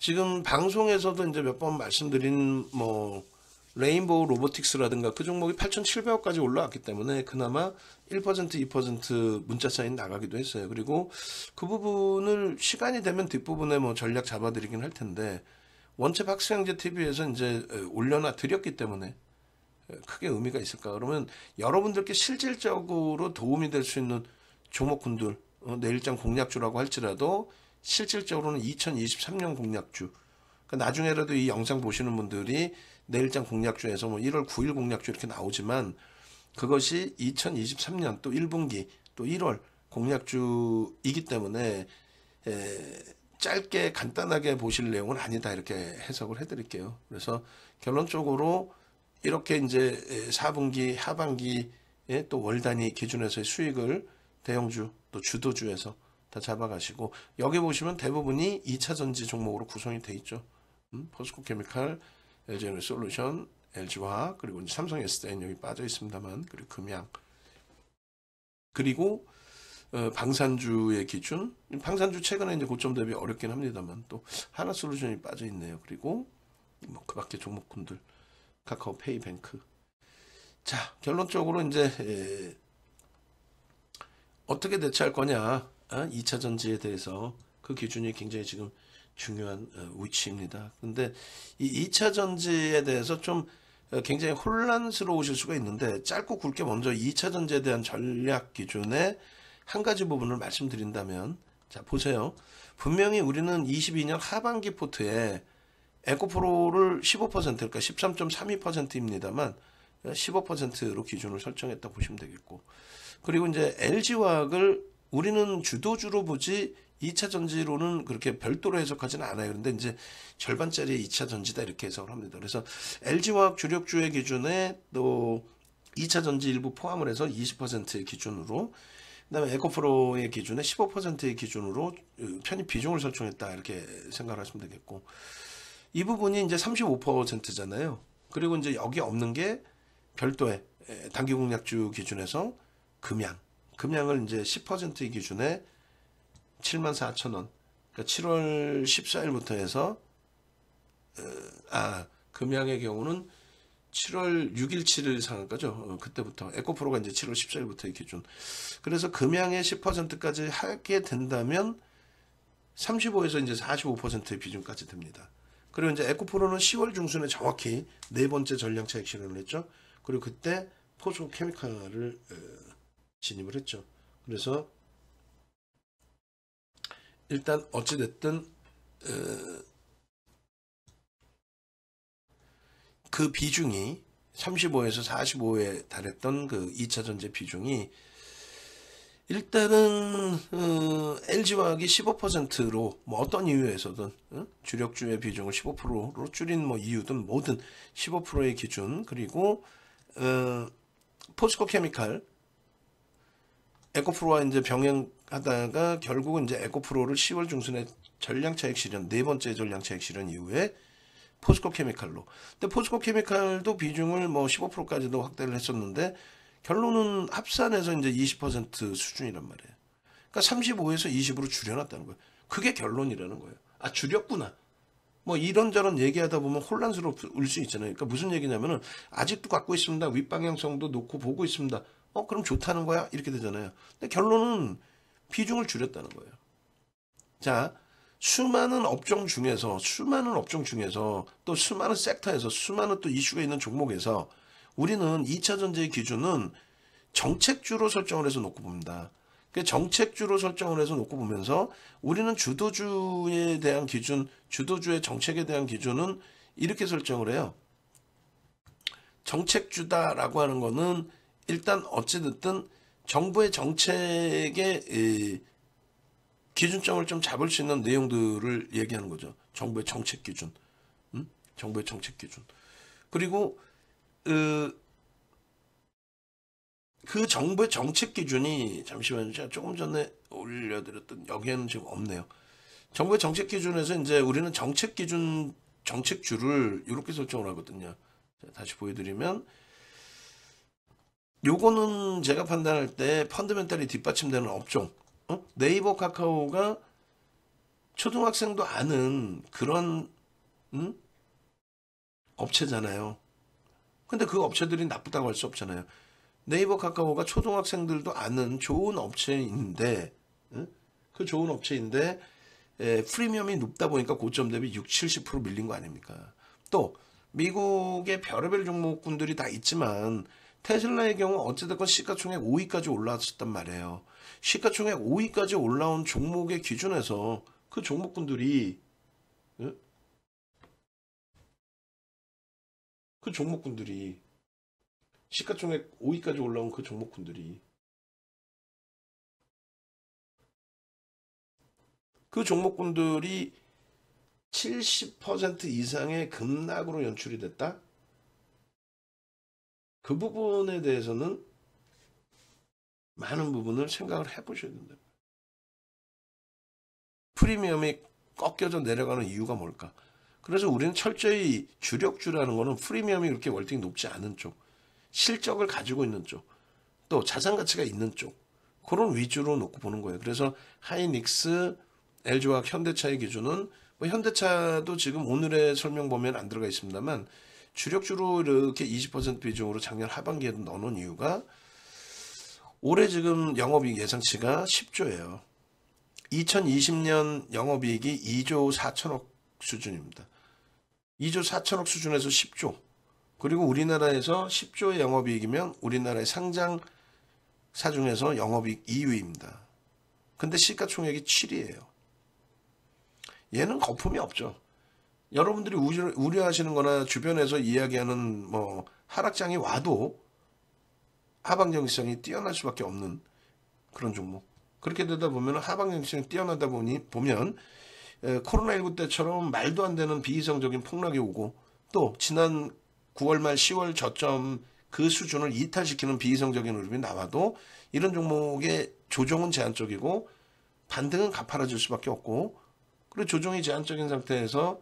지금 방송에서도 이제 몇 번 말씀드린 뭐 레인보우 로보틱스라든가 그 종목이 8,700억까지 올라왔기 때문에 그나마 1% 2% 문자 사인 나가기도 했어요. 그리고 그 부분을 시간이 되면 뒷부분에 뭐 전략 잡아드리긴 할 텐데 원체 박스형제 TV에서 이제 올려놔 드렸기 때문에 크게 의미가 있을까? 그러면 여러분들께 실질적으로 도움이 될 수 있는 종목군들 내일장 공략주라고 할지라도 실질적으로는 2023년 공략주. 그러니까 나중에라도 이 영상 보시는 분들이 내일장 공략주에서 뭐 1월 9일 공략주 이렇게 나오지만 그것이 2023년 또 1분기 또 1월 공략주이기 때문에 짧게 간단하게 보실 내용은 아니다 이렇게 해석을 해드릴게요. 그래서 결론적으로 이렇게 이제 4분기 하반기에 또 월 단위 기준에서의 수익을 대형주 또 주도주에서 다 잡아가시고 여기 보시면 대부분이 2차 전지 종목으로 구성이 돼 있죠. 포스코케미칼, LG에너지솔루션, LG화학 그리고 이제 삼성 SDI는 여기 빠져 있습니다만 그리고 금양 그리고 방산주의 기준 방산주 최근에 이제 고점 대비 어렵긴 합니다만 또 하나솔루션이 빠져 있네요. 그리고 뭐 그밖에 종목군들 카카오페이뱅크. 자 결론적으로 이제 어떻게 대처할 거냐 2차 전지에 대해서 그 기준이 굉장히 지금 중요한 위치입니다. 근데 이 2차 전지에 대해서 좀 굉장히 혼란스러우실 수가 있는데 짧고 굵게 먼저 2차 전지에 대한 전략 기준의 한 가지 부분을 말씀드린다면 자 보세요. 분명히 우리는 22년 하반기 포트에 에코프로를 15% 그러니까 13.32%입니다만 15%로 기준을 설정했다 보시면 되겠고 그리고 이제 LG화학을 우리는 주도주로 보지 2차 전지로는 그렇게 별도로 해석하지는 않아요. 그런데 이제 절반짜리 2차 전지다 이렇게 해석을 합니다. 그래서 LG화학 주력주의 기준에 또 2차 전지 일부 포함을 해서 20%의 기준으로 그다음에 에코프로의 기준에 15%의 기준으로 편입 비중을 설정했다 이렇게 생각을 하시면 되겠고 이 부분이 이제 35%잖아요. 그리고 이제 여기 없는 게 별도의 단기 공략주 기준에서 금양을 이제 10%의 기준에 74,000원. 그러니까 7월 14일부터 해서 금양의 경우는 7월 6일 7일 상한가죠. 그때부터 에코프로가 이제 7월 14일부터의 기준. 그래서 금양의 10%까지 하게 된다면 35에서 이제 45%의 비중까지 됩니다. 그리고 이제 에코프로는 10월 중순에 정확히 네 번째 전량 차익 실현을 했죠. 그리고 그때 포스코케미칼을 진입을 했죠. 그래서 일단 어찌됐든 그 비중이 35에서 45에 달했던 그 2차 전지 비중이 일단은 LG화학이 15%로 뭐 어떤 이유에서든 주력주의 비중을 15%로 줄인 뭐 이유든 뭐든 15%의 기준 그리고 포스코케미칼 에코프로와 이제 병행하다가 결국은 이제 에코프로를 10월 중순에 전량차익 실현 네 번째 전량차익 실현 이후에 포스코케미칼로. 근데 포스코케미칼도 비중을 뭐 15%까지도 확대를 했었는데 결론은 합산해서 이제 20% 수준이란 말이에요. 그러니까 35에서 20으로 줄여놨다는 거예요. 그게 결론이라는 거예요. 아 줄였구나. 뭐 이런저런 얘기하다 보면 혼란스러울 수 있잖아요. 그러니까 무슨 얘기냐면은 아직도 갖고 있습니다. 윗방향성도 놓고 보고 있습니다. 그럼 좋다는 거야? 이렇게 되잖아요. 근데 결론은 비중을 줄였다는 거예요. 자, 수많은 업종 중에서 또 수많은 섹터에서 수많은 또 이슈가 있는 종목에서 우리는 2차 전지의 기준은 정책주로 설정을 해서 놓고 봅니다. 정책주로 설정을 해서 놓고 보면서 우리는 주도주에 대한 기준, 주도주의 정책에 대한 기준은 이렇게 설정을 해요. 정책주다라고 하는 거는 일단 어찌됐든 정부의 정책의 기준점을 좀 잡을 수 있는 내용들을 얘기하는 거죠. 정부의 정책 기준. 정부의 정책 기준. 그리고 그 정부의 정책 기준이 잠시만요. 제가 조금 전에 올려드렸던 여기에는 지금 없네요. 정부의 정책 기준에서 이제 우리는 정책 기준 정책주를 이렇게 설정을 하거든요. 다시 보여드리면 요거는 제가 판단할 때 펀더멘탈이 뒷받침되는 업종. 네이버 카카오가 초등학생도 아는 그런 업체잖아요. 근데 그 업체들이 나쁘다고 할 수 없잖아요. 네이버 카카오가 초등학생들도 아는 좋은 업체인데 그 좋은 업체인데 프리미엄이 높다 보니까 고점 대비 6, 70% 밀린 거 아닙니까? 또 미국의 별의별 종목군들이 다 있지만 테슬라의 경우 어찌됐건 시가총액 5위까지 올라왔단 말이에요. 시가총액 5위까지 올라온 종목의 기준에서 그 종목군들이 그 종목군들이 시가총액 5위까지 올라온 그 종목군들이 그 종목군들이 70% 이상의 급락으로 연출이 됐다? 그 부분에 대해서는 많은 부분을 생각을 해보셔야 된다. 프리미엄이 꺾여져 내려가는 이유가 뭘까? 그래서 우리는 철저히 주력주라는 거는 프리미엄이 그렇게 월등히 높지 않은 쪽, 실적을 가지고 있는 쪽, 또 자산 가치가 있는 쪽, 그런 위주로 놓고 보는 거예요. 그래서 하이닉스, LG화학, 현대차의 기준은 뭐 현대차도 지금 오늘의 설명 보면 안 들어가 있습니다만 주력주로 이렇게 20% 비중으로 작년 하반기에도 넣어놓은 이유가 올해 지금 영업이익 예상치가 10조예요. 2020년 영업이익이 2조 4천억 수준입니다. 2조 4천억 수준에서 10조. 그리고 우리나라에서 10조의 영업이익이면 우리나라의 상장사 중에서 영업이익 2위입니다. 근데 시가총액이 7위예요. 얘는 거품이 없죠. 여러분들이 우려하시는 거나 주변에서 이야기하는 뭐 하락장이 와도 하방 경직성이 뛰어날 수밖에 없는 그런 종목. 그렇게 되다 보면 하방 경직성이 뛰어나다 보면 코로나19 때처럼 말도 안 되는 비이성적인 폭락이 오고 또 지난 9월 말 10월 저점 그 수준을 이탈시키는 비이성적인 흐름이 나와도 이런 종목의 조정은 제한적이고 반등은 가파라질 수밖에 없고 그리고 조정이 제한적인 상태에서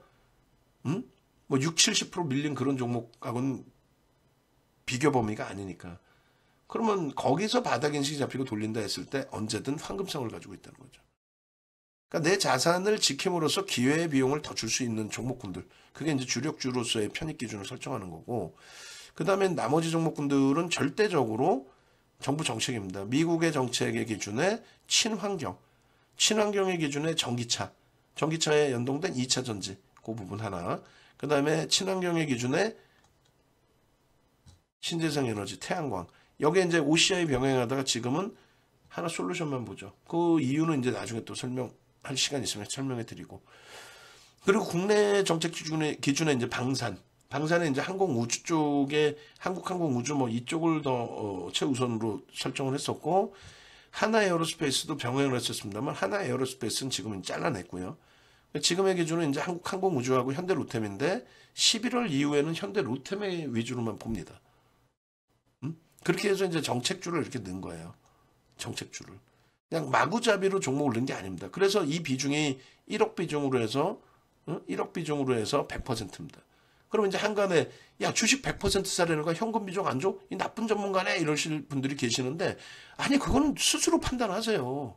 뭐 6, 70% 밀린 그런 종목하고는 비교 범위가 아니니까. 그러면 거기서 바닥 인식이 잡히고 돌린다 했을 때 언제든 황금성을 가지고 있다는 거죠. 그러니까 내 자산을 지킴으로써 기회의 비용을 더 줄 수 있는 종목군들. 그게 이제 주력주로서의 편입 기준을 설정하는 거고. 그 다음에 나머지 종목군들은 절대적으로 정부 정책입니다. 미국의 정책의 기준에 친환경. 친환경의 기준에 전기차. 전기차에 연동된 2차 전지. 그 부분 하나. 그 다음에 친환경의 기준에 신재생 에너지, 태양광. 여기에 이제 OCI 병행하다가 지금은 하나 솔루션만 보죠. 그 이유는 이제 나중에 또 설명할 시간 있으면 설명해 드리고. 그리고 국내 정책 기준에 이제 방산에 이제 항공우주 쪽에 한국항공우주 뭐 이쪽을 더 최우선으로 설정을 했었고, 하나에어로스페이스도 병행을 했었습니다만, 하나에어로스페이스는 지금은 잘라냈고요. 지금의 기준은 이제 한국항공우주하고 현대로템인데, 11월 이후에는 현대로템의 위주로만 봅니다. 그렇게 해서 이제 정책주를 이렇게 넣은 거예요. 정책주를. 그냥 마구잡이로 종목을 넣은 게 아닙니다. 그래서 이 비중이 1억 비중으로 해서 100%입니다. 그러면 이제 한간에 야 주식 100% 사려는 거 현금 비중 안 줘? 이 나쁜 전문가네 이러실 분들이 계시는데 아니 그건 스스로 판단하세요.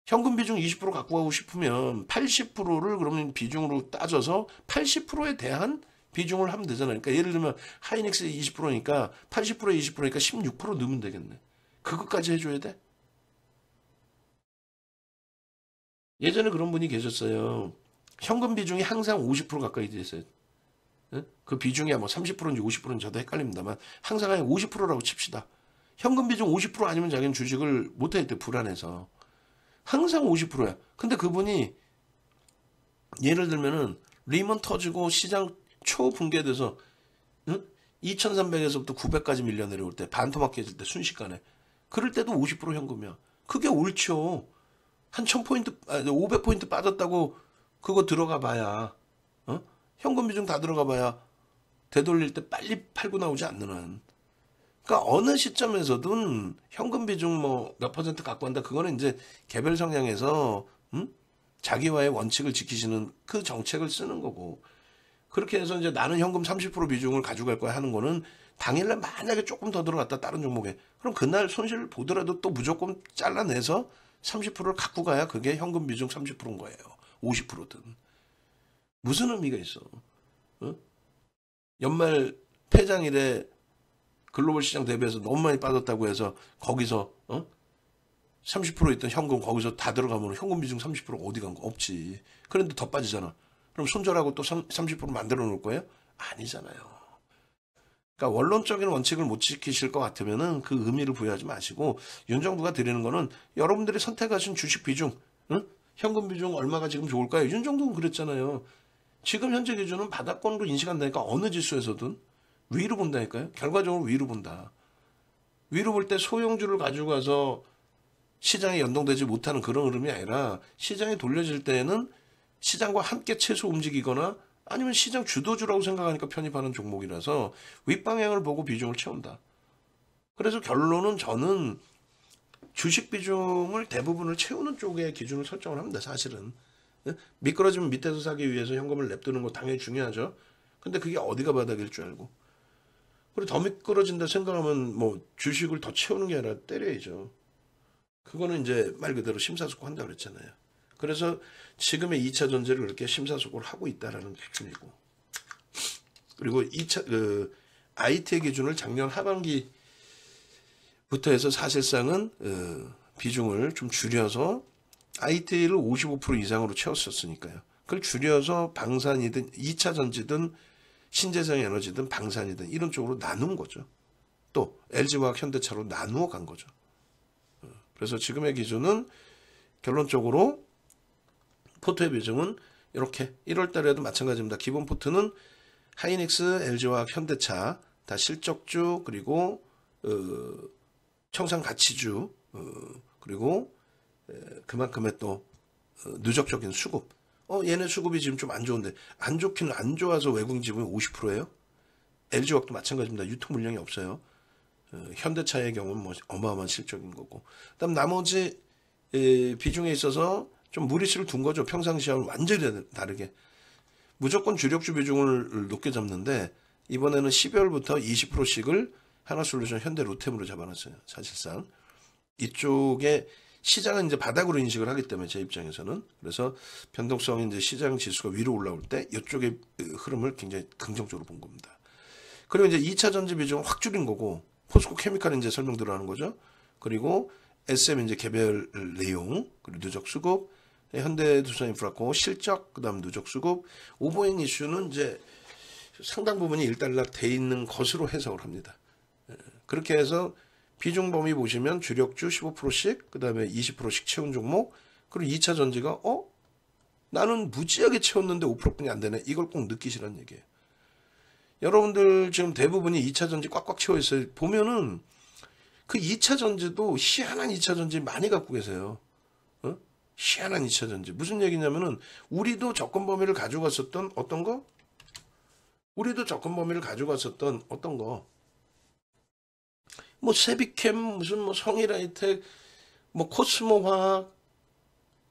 현금 비중 20% 갖고 가고 싶으면 80%를 그러면 비중으로 따져서 80%에 대한 비중을 하면 되잖아요. 그러니까 예를 들면 하이닉스 20%니까 80%에 20%니까 16% 넣으면 되겠네. 그것까지 해줘야 돼? 예전에 그런 분이 계셨어요. 현금 비중이 항상 50% 가까이 돼 있어요. 그 비중이 뭐 30%인지 50%인지 저도 헷갈립니다만 항상 50%라고 칩시다. 현금 비중 50% 아니면 자기는 주식을 못하겠대 불안해서. 항상 50%야. 근데 그분이 예를 들면은 리먼 터지고 시장 초붕괴돼서 2300에서부터 900까지 밀려 내려올 때 반토막 깨질 때 순식간에 그럴 때도 50% 현금이야. 그게 옳죠. 한 1000포인트 500포인트 빠졌다고 그거 들어가 봐야 현금 비중 다 들어가 봐야 되돌릴 때 빨리 팔고 나오지 않는 한. 그러니까 어느 시점에서든 현금 비중 뭐 몇 퍼센트 갖고 한다. 그거는 이제 개별 성향에서 자기와의 원칙을 지키시는 그 정책을 쓰는 거고. 그렇게 해서 이제 나는 현금 30% 비중을 가져갈 거야 하는 거는 당일날 만약에 조금 더 들어갔다 다른 종목에 그럼 그날 손실을 보더라도 또 무조건 잘라내서 30%를 갖고 가야 그게 현금 비중 30%인 거예요. 50%든. 무슨 의미가 있어? 어? 연말 폐장일에 글로벌 시장 대비해서 너무 많이 빠졌다고 해서 거기서 30% 있던 현금 거기서 다 들어가면 현금 비중 30% 어디 간 거? 없지. 그런데 더 빠지잖아. 그럼 손절하고 또 30% 만들어 놓을 거예요? 아니잖아요. 그러니까 원론적인 원칙을 못 지키실 것 같으면은 그 의미를 부여하지 마시고 윤 정부가 드리는 거는 여러분들이 선택하신 주식 비중, 현금 비중 얼마가 지금 좋을까요? 윤 정부는 그랬잖아요. 지금 현재 기준은 바닥권으로 인식한다니까 어느 지수에서든 위로 본다니까요. 결과적으로 위로 본다. 위로 볼 때 소형주를 가지고 가서 시장에 연동되지 못하는 그런 흐름이 아니라 시장이 돌려질 때에는 시장과 함께 최소 움직이거나 아니면 시장 주도주라고 생각하니까 편입하는 종목이라서 윗방향을 보고 비중을 채운다. 그래서 결론은 저는 주식 비중을 대부분을 채우는 쪽에 기준을 설정을 합니다. 사실은. 미끄러지면 밑에서 사기 위해서 현금을 냅두는 거 당연히 중요하죠. 근데 그게 어디가 바닥일 줄 알고. 그리고 더 미끄러진다 생각하면 뭐 주식을 더 채우는 게 아니라 때려야죠. 그거는 이제 말 그대로 심사숙고한다고 그랬잖아요. 그래서 지금의 2차 전지를 그렇게 심사숙고를 하고 있다라는 기준이고. 그리고 2차 IT의 기준을 작년 하반기부터 해서 사실상은 비중을 좀 줄여서 IT를 55% 이상으로 채웠었으니까요. 그걸 줄여서 방산이든 2차 전지든 신재생 에너지든 방산이든 이런 쪽으로 나눈 거죠. 또 LG화학 현대차로 나누어 간 거죠. 그래서 지금의 기준은 결론적으로 포트의 비중은 이렇게 1월 달에도 마찬가지입니다. 기본 포트는 하이닉스, LG화학, 현대차 다 실적주 그리고 청산 가치주 그리고 그만큼의 또 누적적인 수급. 얘네 수급이 지금 좀 안 좋은데 안 좋기는 안 좋아서 외국인 지분이 50%예요. LG화학도 마찬가지입니다. 유통 물량이 없어요. 현대차의 경우는 뭐 어마어마한 실적인 거고. 그다음 나머지 비중에 있어서 좀 무리수를 둔 거죠. 평상시와는 완전히 다르게. 무조건 주력주 비중을 높게 잡는데 이번에는 12월부터 20%씩을 하나솔루션, 현대, 로템으로 잡아놨어요. 사실상 이쪽에 시장은 이제 바닥으로 인식을 하기 때문에 제 입장에서는 그래서 변동성이 이제 시장 지수가 위로 올라올 때 이쪽의 흐름을 굉장히 긍정적으로 본 겁니다. 그리고 이제 2차 전지 비중을 확 줄인 거고 포스코 케미칼 이제 설명 들어가는 거죠. 그리고 SM 이제 개별 내용 그리고 누적 수급 현대두산인프라코 실적 그다음 누적 수급 오버행 이슈는 이제 상당 부분이 일단락 돼 있는 것으로 해석을 합니다. 그렇게 해서 비중 범위 보시면 주력주 15%씩 그다음에 20%씩 채운 종목 그리고 2차 전지가 나는 무지하게 채웠는데 5%뿐이 안 되네. 이걸 꼭 느끼시라는 얘기예요. 여러분들 지금 대부분이 2차 전지 꽉꽉 채워 있어요. 보면은 그 2차 전지도 희한한 2차 전지 많이 갖고 계세요. 희한한 2차 전지. 무슨 얘기냐면은 우리도 접근 범위를 가지고 갔었던 어떤 거? 우리도 접근 범위를 가지고 갔었던 어떤 거? 뭐 세비캠 무슨 뭐 성일하이텍 뭐 코스모화학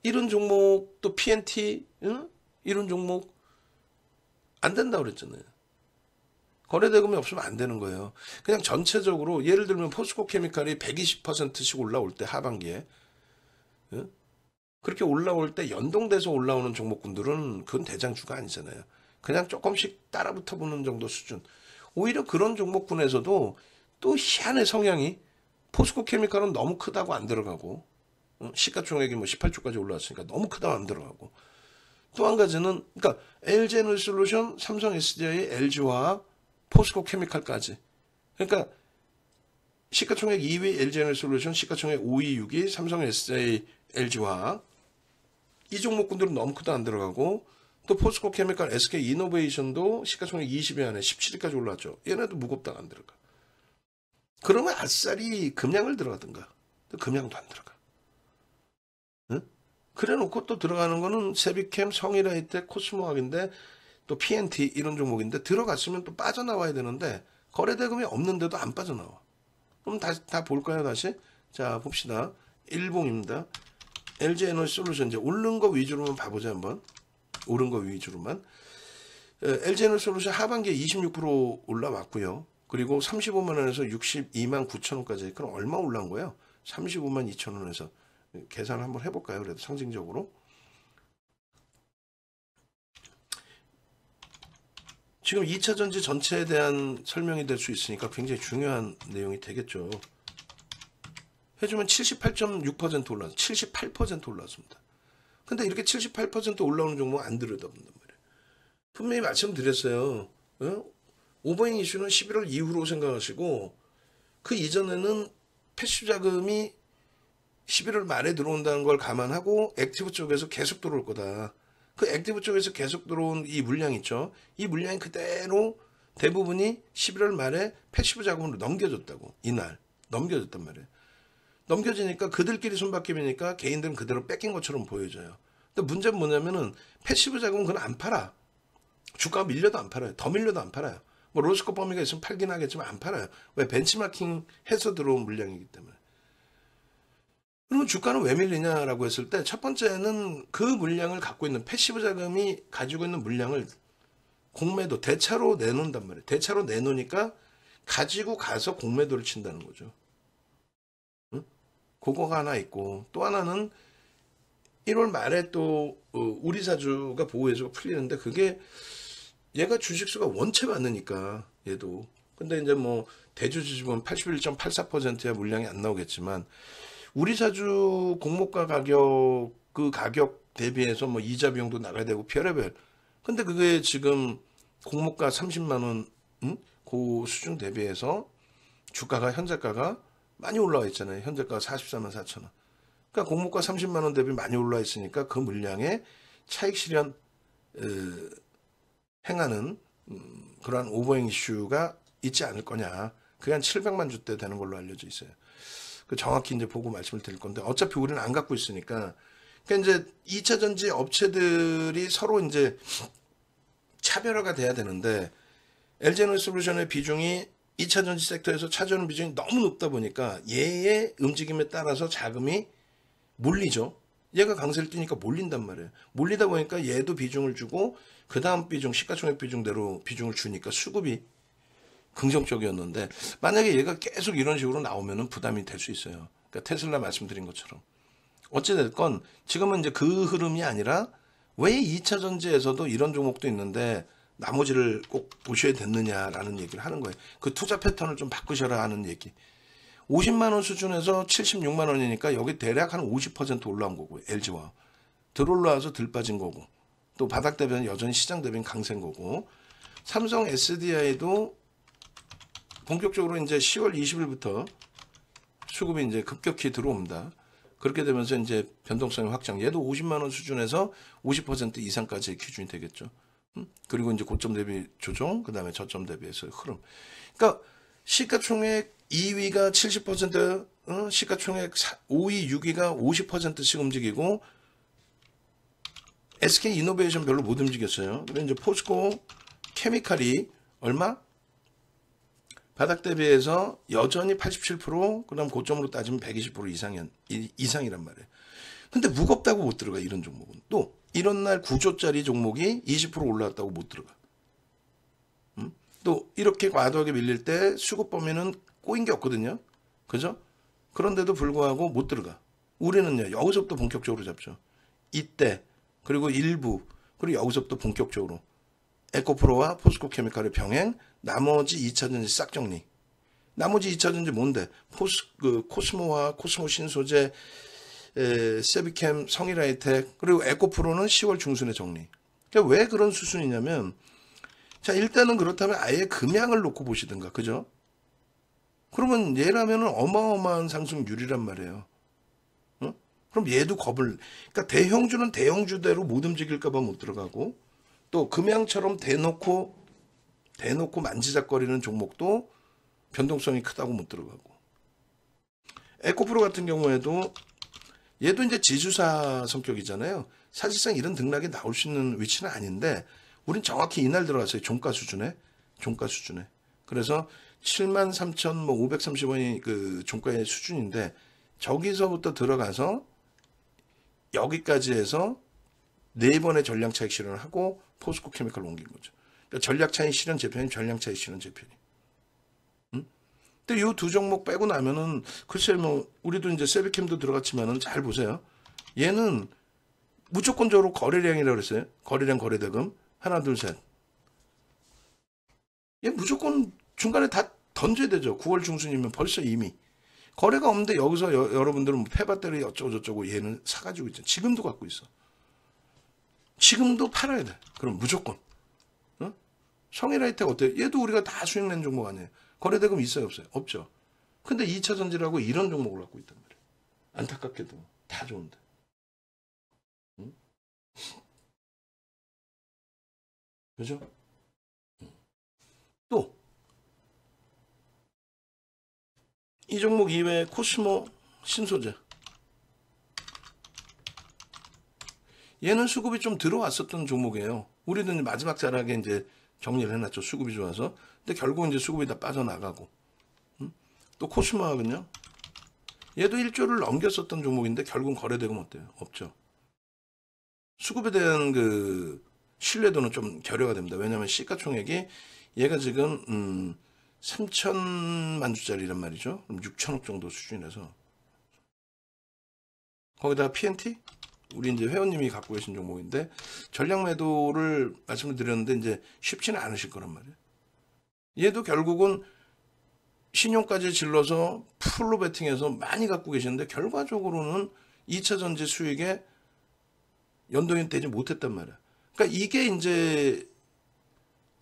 이런 종목 또 PNT 이런 종목 안 된다고 그랬잖아요. 거래대금이 없으면 안 되는 거예요. 그냥 전체적으로 예를 들면 포스코 케미칼이 120%씩 올라올 때 하반기에 그렇게 올라올 때 연동돼서 올라오는 종목군들은 그건 대장주가 아니잖아요. 그냥 조금씩 따라붙어 보는 정도 수준. 오히려 그런 종목군에서도 또 희한의 성향이 포스코 케미칼은 너무 크다고 안 들어가고 시가총액이 뭐 18조까지 올라왔으니까 너무 크다고 안 들어가고 또 한 가지는 그러니까 LG에너지솔루션, 삼성 SDI, LG화학, 포스코 케미칼까지 그러니까 시가총액 2위 LG에너지솔루션, 시가총액 5위, 6위 삼성 SDI, LG화학 이 종목군들은 너무 크다 안 들어가고 또 포스코 케미칼, SK이노베이션도 시가총액 20위 안에 17위까지 올라왔죠. 얘네도 무겁다가 안 들어가. 그러면 아싸리 금양을 들어가든가. 금양도 안 들어가. 그래 놓고 또 들어가는 거는 세비캠, 성일하이텍, 코스모학인데 또 PNT 이런 종목인데 들어갔으면 또 빠져나와야 되는데 거래대금이 없는데도 안 빠져나와. 그럼 다시 다 볼까요 다시? 자 봅시다. 일봉입니다. LG에너지솔루션 이제 오른 거 위주로만 봐보자 한번. 오른 거 위주로만. LG에너지솔루션 하반기에 26% 올라왔고요. 그리고 35만 원에서 62만 9천 원까지 그럼 얼마 올라온 거예요? 35만 2천 원에서 계산을 한번 해볼까요? 그래도 상징적으로. 지금 2차 전지 전체에 대한 설명이 될 수 있으니까 굉장히 중요한 내용이 되겠죠. 해주면 78.6% 올랐어. 78% 올랐습니다. 근데 이렇게 78% 올라오는 종목 안 들여다본단 말이에요. 분명히 말씀드렸어요. 오버행 이슈는 11월 이후로 생각하시고 그 이전에는 패시브 자금이 11월 말에 들어온다는 걸 감안하고 액티브 쪽에서 계속 들어올 거다. 그 액티브 쪽에서 계속 들어온 이 물량 있죠. 이 물량이 그대로 대부분이 11월 말에 패시브 자금으로 넘겨졌다고. 이날 넘겨졌단 말이에요. 넘겨지니까 그들끼리 손바뀜이니까 개인들은 그대로 뺏긴 것처럼 보여져요. 근데 문제는 뭐냐면은 패시브 자금은 그건 안 팔아. 주가가 밀려도 안 팔아요. 더 밀려도 안 팔아요. 뭐 로스코 범위가 있으면 팔긴 하겠지만 안 팔아요. 왜? 벤치마킹 해서 들어온 물량이기 때문에. 그러면 주가는 왜 밀리냐라고 했을 때 첫 번째는 그 물량을 갖고 있는 패시브 자금이 가지고 있는 물량을 공매도 대차로 내놓는단 말이에요. 대차로 내놓으니까 가지고 가서 공매도를 친다는 거죠. 응? 그거가 하나 있고 또 하나는 1월 말에 또 우리사주가 보호해주가 풀리는데 그게 얘가 주식수가 원체 많으니까 얘도 근데 이제 뭐 대주주집은 81.84%야 물량이 안 나오겠지만 우리사주 공모가 가격 그 가격 대비해서 뭐 이자 비용도 나가야 되고 별의별 근데 그게 지금 공모가 30만 원 그 수준 대비해서 주가가 현재가가 많이 올라와 있잖아요. 현재가 44만 4천 원. 그러니까 공모가 30만 원 대비 많이 올라와 있으니까 그 물량에 차익 실현 행하는 그러한 오버행 이슈가 있지 않을 거냐. 그게 한 700만 주대 되는 걸로 알려져 있어요. 그 정확히 이제 보고 말씀을 드릴 건데 어차피 우리는 안 갖고 있으니까 그러니까 이제 2차 전지 업체들이 서로 이제 차별화가 돼야 되는데 LG에너지솔루션의 비중이 2차 전지 섹터에서 차지하는 비중이 너무 높다 보니까 얘의 움직임에 따라서 자금이 몰리죠. 얘가 강세를 띄니까 몰린단 말이에요. 몰리다 보니까 얘도 비중을 주고 그 다음 비중 시가총액 비중대로 비중을 주니까 수급이 긍정적이었는데 만약에 얘가 계속 이런 식으로 나오면은 부담이 될 수 있어요. 그러니까 테슬라 말씀드린 것처럼 어찌됐건 지금은 이제 그 흐름이 아니라 왜 2차 전지에서도 이런 종목도 있는데 나머지를 꼭 보셔야 됐느냐라는 얘기를 하는 거예요. 그 투자 패턴을 좀 바꾸셔라 하는 얘기. 50만 원 수준에서 76만 원이니까 여기 대략 한 50% 올라온 거고 LG와 들 올라와서 들 빠진 거고 또 바닥 대비는 여전히 시장 대비는 강세인 거고 삼성 SDI도 본격적으로 이제 10월 20일부터 수급이 이제 급격히 들어옵니다. 그렇게 되면서 이제 변동성의 확장. 얘도 50만 원 수준에서 50% 이상까지의 기준이 되겠죠. 그리고 이제 고점 대비 조정, 그 다음에 저점 대비해서 흐름. 그러니까 시가총액 2위가 70%, 시가총액 5위, 6위가 50%씩 움직이고 SK 이노베이션 별로 못 움직였어요. 그리고 이제 포스코 케미칼이 얼마? 바닥 대비해서 여전히 87%, 그다음 고점으로 따지면 120% 이상이란 말이에요. 근데 무겁다고 못 들어가 이런 종목은. 또 이런 날 9조짜리 종목이 20% 올라왔다고 못 들어가. 또 이렇게 과도하게 밀릴 때 수급 범위는 꼬인 게 없거든요. 그죠? 그런데도 불구하고 못 들어가. 우리는요 여기서부터 본격적으로 잡죠. 이때 그리고 일부 그리고 여기서부터 본격적으로 에코프로와 포스코케미칼의 병행, 나머지 2차전지 싹 정리. 나머지 2차전지 뭔데? 코스모와 코스모 신소재, 세비캠, 성일하이텍, 그리고 에코프로는 10월 중순에 정리. 그러니까 왜 그런 수순이냐면, 자, 일단은 그렇다면 아예 금양을 놓고 보시든가, 그죠? 그러면 얘라면은 어마어마한 상승률이란 말이에요. 어? 그럼 얘도 그러니까 대형주는 대형주대로 못 움직일까봐 못 들어가고, 또 금양처럼 대놓고 만지작거리는 종목도 변동성이 크다고 못 들어가고 에코프로 같은 경우에도 얘도 이제 지주사 성격이잖아요. 사실상 이런 등락이 나올 수 있는 위치는 아닌데 우린 정확히 이날 들어갔어요. 종가 수준에 그래서 73,530원이 그 종가의 수준인데 저기서부터 들어가서 여기까지 해서 4번의 전량 차익 실현을 하고 포스코 케미칼로 옮긴 거죠. 그러니까 전략 차익 실현 재편이 전량 차익 실현 재편이. 근데 근데 이 두 종목 빼고 나면은 글쎄 뭐 우리도 이제 세비캠도 들어갔지만은 잘 보세요. 얘는 무조건적으로 거래량이라고 그랬어요. 거래량 거래대금 하나 둘 셋. 얘 무조건 중간에 다 던져야 되죠. 9월 중순이면 벌써 이미 거래가 없는데 여기서 여러분들은 뭐 페바떼리 어쩌고 저쩌고 얘는 사가지고 있죠. 지금도 갖고 있어. 지금도 팔아야 돼. 그럼 무조건. 어? 성일하이텍 어때요? 얘도 우리가 다 수익 낸 종목 아니에요. 거래대금 있어요 없어요? 없죠. 근데 2차 전지라고 이런 종목을 갖고 있단 말이에요. 안타깝게도 다 좋은데. 응? 그죠? 또 이 종목 이외에 코스모 신소재 얘는 수급이 좀 들어왔었던 종목이에요. 우리도 이제 마지막 자락에 이제 정리를 해놨죠. 수급이 좋아서. 근데 결국 이제 수급이 다 빠져나가고. 또 코스모학은요. 얘도 1조를 넘겼었던 종목인데 결국 거래대금 어때요? 없죠. 수급에 대한 그 신뢰도는 좀 결여가 됩니다. 왜냐하면 시가총액이 얘가 지금 3천만 주짜리란 말이죠. 그럼 6천억 정도 수준이라서 거기다가 PNT 우리 이제 회원님이 갖고 계신 종목인데 전략 매도를 말씀을 드렸는데 이제 쉽지는 않으실 거란 말이에요. 얘도 결국은 신용까지 질러서 풀로 베팅해서 많이 갖고 계시는데 결과적으로는 2차 전지 수익에 연동이 되지 못했단 말이야. 그러니까 이게 이제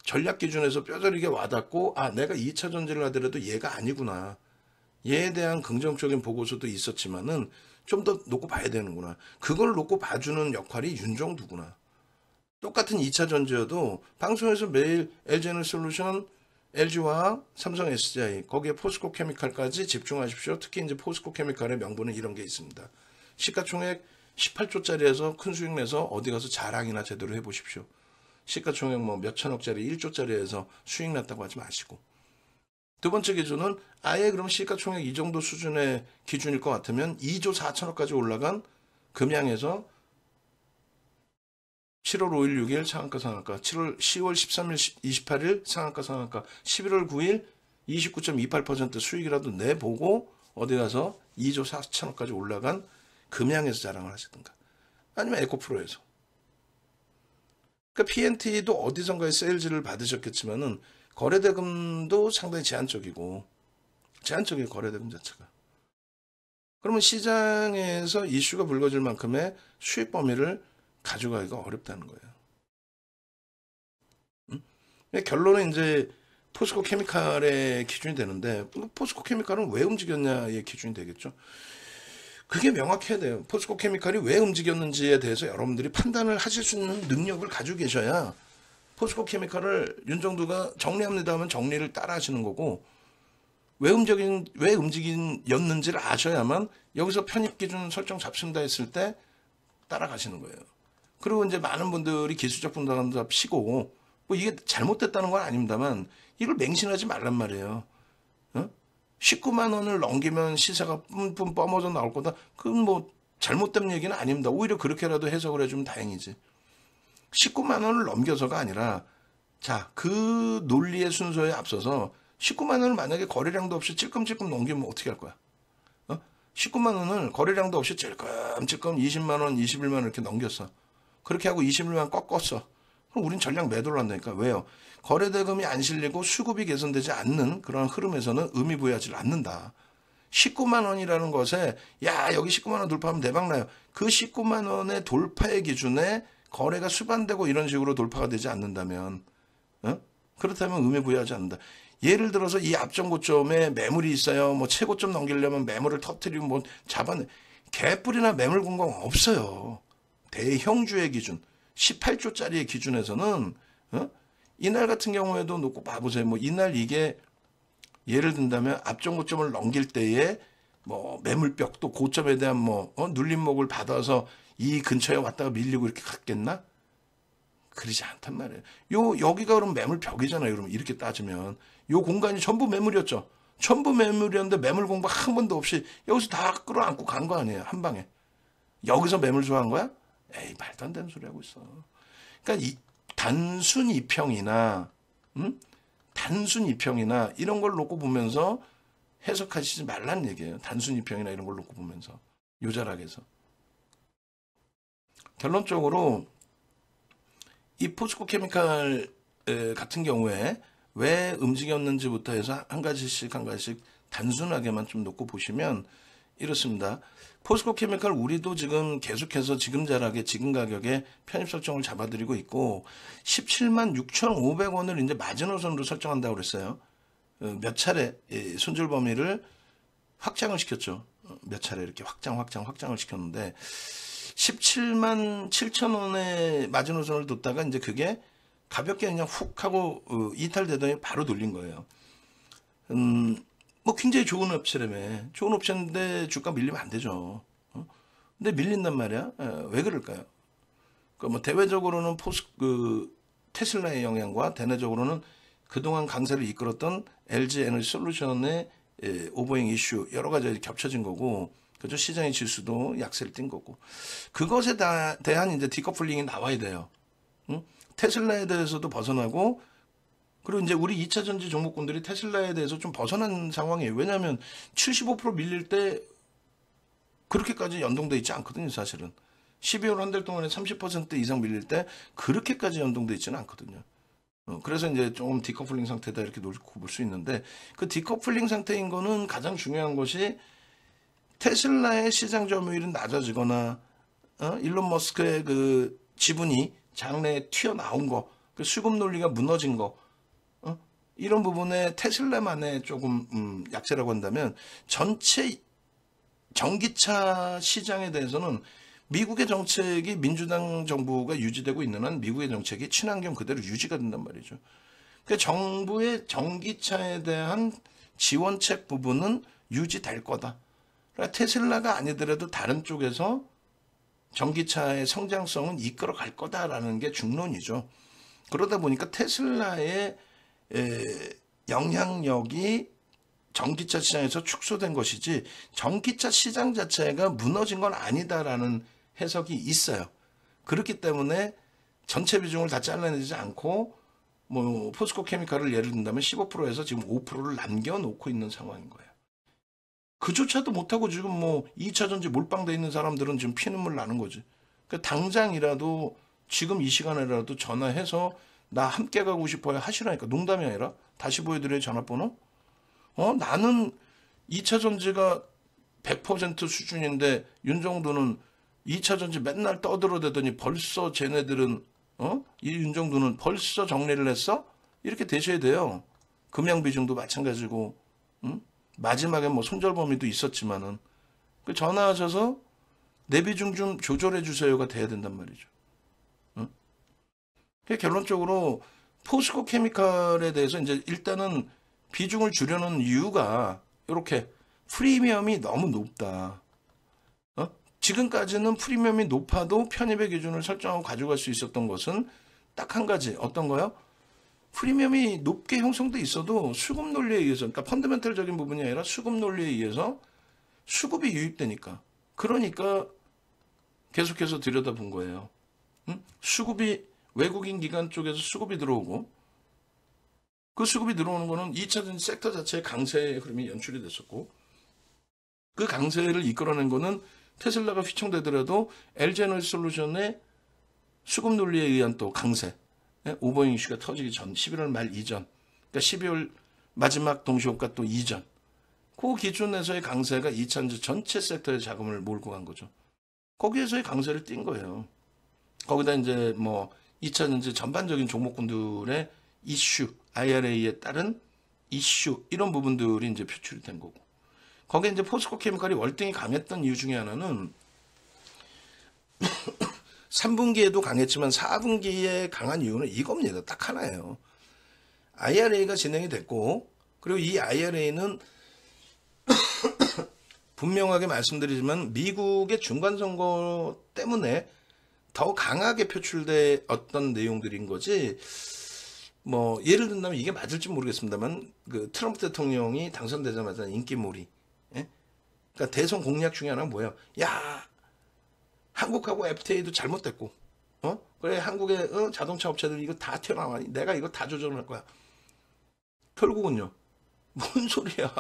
전략 기준에서 뼈저리게 와닿고 아 내가 2차 전지를 하더라도 얘가 아니구나. 얘에 대한 긍정적인 보고서도 있었지만은 좀 더 놓고 봐야 되는구나. 그걸 놓고 봐주는 역할이 윤정두구나. 똑같은 2차 전지여도 방송에서 매일 LG에너지솔루션, LG화학, 삼성 SDI 거기에 포스코 케미칼까지 집중하십시오. 특히 이제 포스코 케미칼의 명분은 이런 게 있습니다. 시가총액 18조짜리에서 큰 수익 내서 어디 가서 자랑이나 제대로 해보십시오. 시가총액 뭐 몇천억짜리 1조짜리에서 수익 났다고 하지 마시고. 두 번째 기준은 아예 그럼 시가총액 이 정도 수준의 기준일 것 같으면 2조 4천억까지 올라간 금양에서 7월 5일 6일 상한가 상한가 10월 13일 28일 상한가 상한가 11월 9일 29.28% 수익이라도 내보고 어디 가서 2조 4천억까지 올라간 금양에서 자랑을 하시든가 아니면 에코프로에서. 그러니까 PNT도 어디선가에 세일즈를 받으셨겠지만은 거래대금도 상당히 제한적이고 제한적인 거래대금 자체가. 그러면 시장에서 이슈가 불거질 만큼의 수익 범위를 가져가기가 어렵다는 거예요. 결론은 이제 포스코 케미칼의 기준이 되는데 포스코 케미칼은 왜 움직였냐의 기준이 되겠죠. 그게 명확해야 돼요. 포스코 케미칼이 왜 움직였는지에 대해서 여러분들이 판단을 하실 수 있는 능력을 가지고 계셔야 포스코 케미칼을 윤정두가 정리합니다 하면 정리를 따라 하시는 거고 왜 움직였는지를 아셔야만 여기서 편입 기준 설정 잡습니다 했을 때 따라가시는 거예요. 그리고 이제 많은 분들이 기술적 분석한다 피고 뭐 이게 잘못됐다는 건 아닙니다만 이걸 맹신하지 말란 말이에요. 19만 원을 넘기면 시세가 뿜뿜 뻗어져 나올 거다. 그건 뭐 잘못된 얘기는 아닙니다. 오히려 그렇게라도 해석을 해주면 다행이지. 19만 원을 넘겨서가 아니라 자, 그 논리의 순서에 앞서서 19만 원을 만약에 거래량도 없이 찔끔찔끔 넘기면 어떻게 할 거야? 19만 원을 거래량도 없이 찔끔찔끔 20만 원, 21만 원 이렇게 넘겼어. 그렇게 하고 21만 원 꺾었어. 그럼 우린 전략 매도를 한다니까. 왜요? 거래대금이 안 실리고 수급이 개선되지 않는 그런 흐름에서는 의미 부여하지 않는다. 19만 원이라는 것에 야 여기 19만 원 돌파하면 대박나요. 그 19만 원의 돌파의 기준에 거래가 수반되고 이런 식으로 돌파가 되지 않는다면 그렇다면 의미 부여하지 않는다. 예를 들어서 이 앞전 고점에 매물이 있어요. 뭐 최고점 넘기려면 매물을 터뜨리고 뭐 잡아내. 개뿔이나 매물 공방 없어요. 대형주의 기준 18조짜리의 기준에서는 이날 같은 경우에도 놓고 봐보세요. 뭐 이날 이게 예를 든다면 앞전 고점을 넘길 때에 뭐 매물벽 또 고점에 대한 뭐 눌림목을 받아서 이 근처에 왔다가 밀리고 이렇게 갔겠나? 그러지 않단 말이에요. 여기가 그럼 매물벽이잖아요. 그러면 이렇게 따지면 요 공간이 전부 매물이었죠. 전부 매물이었는데 매물 공방 한 번도 없이 여기서 다 끌어안고 간 거 아니에요. 한 방에. 여기서 매물 좋아한 거야? 에이 말도 안 되는 소리 하고 있어. 그러니까 단순 이평이나 단순 이평이나 이런 걸 놓고 보면서 해석하시지 말란 얘기예요. 단순히 평이나 이런 걸 놓고 보면서 요자락에서. 결론적으로 이 포스코 케미칼 같은 경우에 왜 움직였는지부터 해서 한 가지씩 단순하게만 좀 놓고 보시면 이렇습니다. 포스코 케미칼 우리도 지금 계속해서 지금 자락에 지금 가격에 편입 설정을 잡아드리고 있고 17만 6,500원을 이제 마지노선으로 설정한다고 그랬어요. 몇 차례 손절 범위를 확장을 시켰죠. 몇 차례 이렇게 확장을 시켰는데 17만 7천원의 마지노선을 뒀다가 이제 그게 가볍게 그냥 훅 하고 이탈되더니 바로 돌린 거예요. 뭐 굉장히 좋은 업체라며. 좋은 업체인데 주가 밀리면 안 되죠. 근데 밀린단 말이야. 왜 그럴까요? 뭐 대외적으로는 테슬라의 영향과 대내적으로는 그동안 강세를 이끌었던 LG 에너지 솔루션의 오버행 이슈 여러 가지 겹쳐진 거고, 그죠? 시장의 지수도 약세를 띈 거고, 그것에 대한 이제 디커플링이 나와야 돼요. 응? 테슬라에 대해서도 벗어나고, 그리고 이제 우리 2차 전지 종목군들이 테슬라에 대해서 좀 벗어난 상황이에요. 왜냐하면 75% 밀릴 때 그렇게까지 연동돼 있지 않거든요, 사실은. 12월 한 달 동안에 30% 이상 밀릴 때 그렇게까지 연동돼 있지는 않거든요. 그래서 이제 조금 디커플링 상태다 이렇게 놓고 볼 수 있는데, 그 디커플링 상태인 거는 가장 중요한 것이 테슬라의 시장 점유율은 낮아지거나 일론 머스크의 그 지분이 장래에 튀어나온 거, 그 수급 논리가 무너진 거, 이런 부분에 테슬라만의 조금 약세라고 한다면 전체 전기차 시장에 대해서는 미국의 정책이 민주당 정부가 유지되고 있는 한 미국의 정책이 친환경 그대로 유지가 된단 말이죠. 그러니까 정부의 전기차에 대한 지원책 부분은 유지될 거다. 그러니까 테슬라가 아니더라도 다른 쪽에서 전기차의 성장성은 이끌어 갈 거다라는 게 중론이죠. 그러다 보니까 테슬라의 영향력이 전기차 시장에서 축소된 것이지 전기차 시장 자체가 무너진 건 아니다라는 해석이 있어요. 그렇기 때문에 전체 비중을 다 잘라내지 않고 뭐 포스코 케미칼을 예를 든다면 15%에서 지금 5%를 남겨놓고 있는 상황인 거예요. 그조차도 못하고 지금 뭐 2차 전지 몰빵돼 있는 사람들은 지금 피눈물 나는 거지. 그러니까 당장이라도 지금 이 시간에라도 전화해서 나 함께 가고 싶어요 하시라니까. 농담이 아니라. 다시 보여드려요, 전화번호. 나는 2차 전지가 100% 수준인데 윤정도는 2차 전지 맨날 떠들어대더니 벌써 쟤네들은 이 윤정도는 벌써 정리를 했어? 이렇게 되셔야 돼요. 금양 비중도 마찬가지고, 마지막에 뭐 손절 범위도 있었지만은 그 전화하셔서 내 비중 좀 조절해 주세요가 돼야 된단 말이죠. 결론적으로 포스코 케미칼에 대해서 이제 일단은 비중을 줄여놓은 이유가 이렇게 프리미엄이 너무 높다. 지금까지는 프리미엄이 높아도 편입의 기준을 설정하고 가져갈 수 있었던 것은 딱 한 가지. 어떤 거요? 프리미엄이 높게 형성돼 있어도 수급 논리에 의해서, 그러니까 펀더멘털적인 부분이 아니라 수급 논리에 의해서 수급이 유입되니까. 그러니까 계속해서 들여다본 거예요. 수급이 외국인 기관 쪽에서 수급이 들어오고, 그 수급이 들어오는 거는 2차전지 섹터 자체의 강세의 흐름이 연출이 됐었고, 그 강세를 이끌어낸 거는 테슬라가 휘청되더라도 LG 에너지 솔루션의 수급 논리에 의한 또 강세, 오버행 이슈가 터지기 전, 11월 말 이전, 그러니까 12월 마지막 동시효과 또 이전, 그 기준에서의 강세가 2차전지 전체 섹터의 자금을 몰고 간 거죠. 거기에서의 강세를 띈 거예요. 거기다 이제 뭐 2차전지 전반적인 종목군들의 이슈, IRA에 따른 이슈, 이런 부분들이 이제 표출이 된 거고. 거기에 이제 포스코 케미칼이 월등히 강했던 이유 중에 하나는 3분기에도 강했지만 4분기에 강한 이유는 이겁니다. 딱 하나예요. IRA가 진행이 됐고, 그리고 이 IRA는 분명하게 말씀드리지만 미국의 중간선거 때문에 더 강하게 표출돼 어떤 내용들인 거지, 뭐 예를 든다면 이게 맞을지 모르겠습니다만 그 트럼프 대통령이 당선되자마자 인기몰이, 그러니까 대선 공약 중에 하나는 뭐예요? 야, 한국하고 FTA도 잘못됐고, 그래 한국의 자동차 업체들 이거 다 튀어나와, 내가 이거 다 조정할 거야. 결국은요, 뭔 소리야?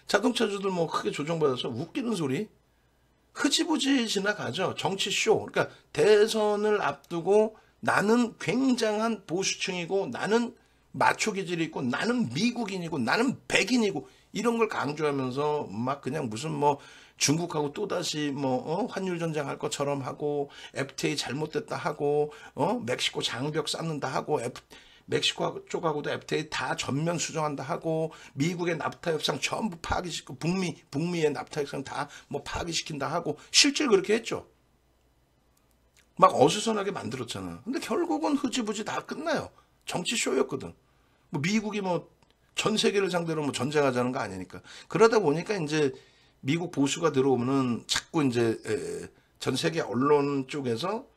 자동차주들 뭐 크게 조정받아서 웃기는 소리 흐지부지 지나가죠. 정치쇼. 그러니까 대선을 앞두고 나는 굉장한 보수층이고 나는 마초 기질이 있고 나는 미국인이고 나는 백인이고 이런 걸 강조하면서 막 그냥 무슨 뭐 중국하고 또다시 뭐 환율 전쟁할 것처럼 하고 FTA 잘못됐다 하고 멕시코 장벽 쌓는다 하고 멕시코 쪽하고도 FTA 다 전면 수정한다 하고 미국의 납타 협상 전부 파기시키고 북미의 납타 협상 다 뭐 파기시킨다 하고 실제로 그렇게 했죠. 막 어수선하게 만들었잖아. 근데 결국은 흐지부지 다 끝나요. 정치 쇼였거든. 뭐 미국이 뭐 전 세계를 상대로 뭐 전쟁하자는 거 아니니까. 그러다 보니까 이제 미국 보수가 들어오면은 자꾸 이제 전 세계 언론 쪽에서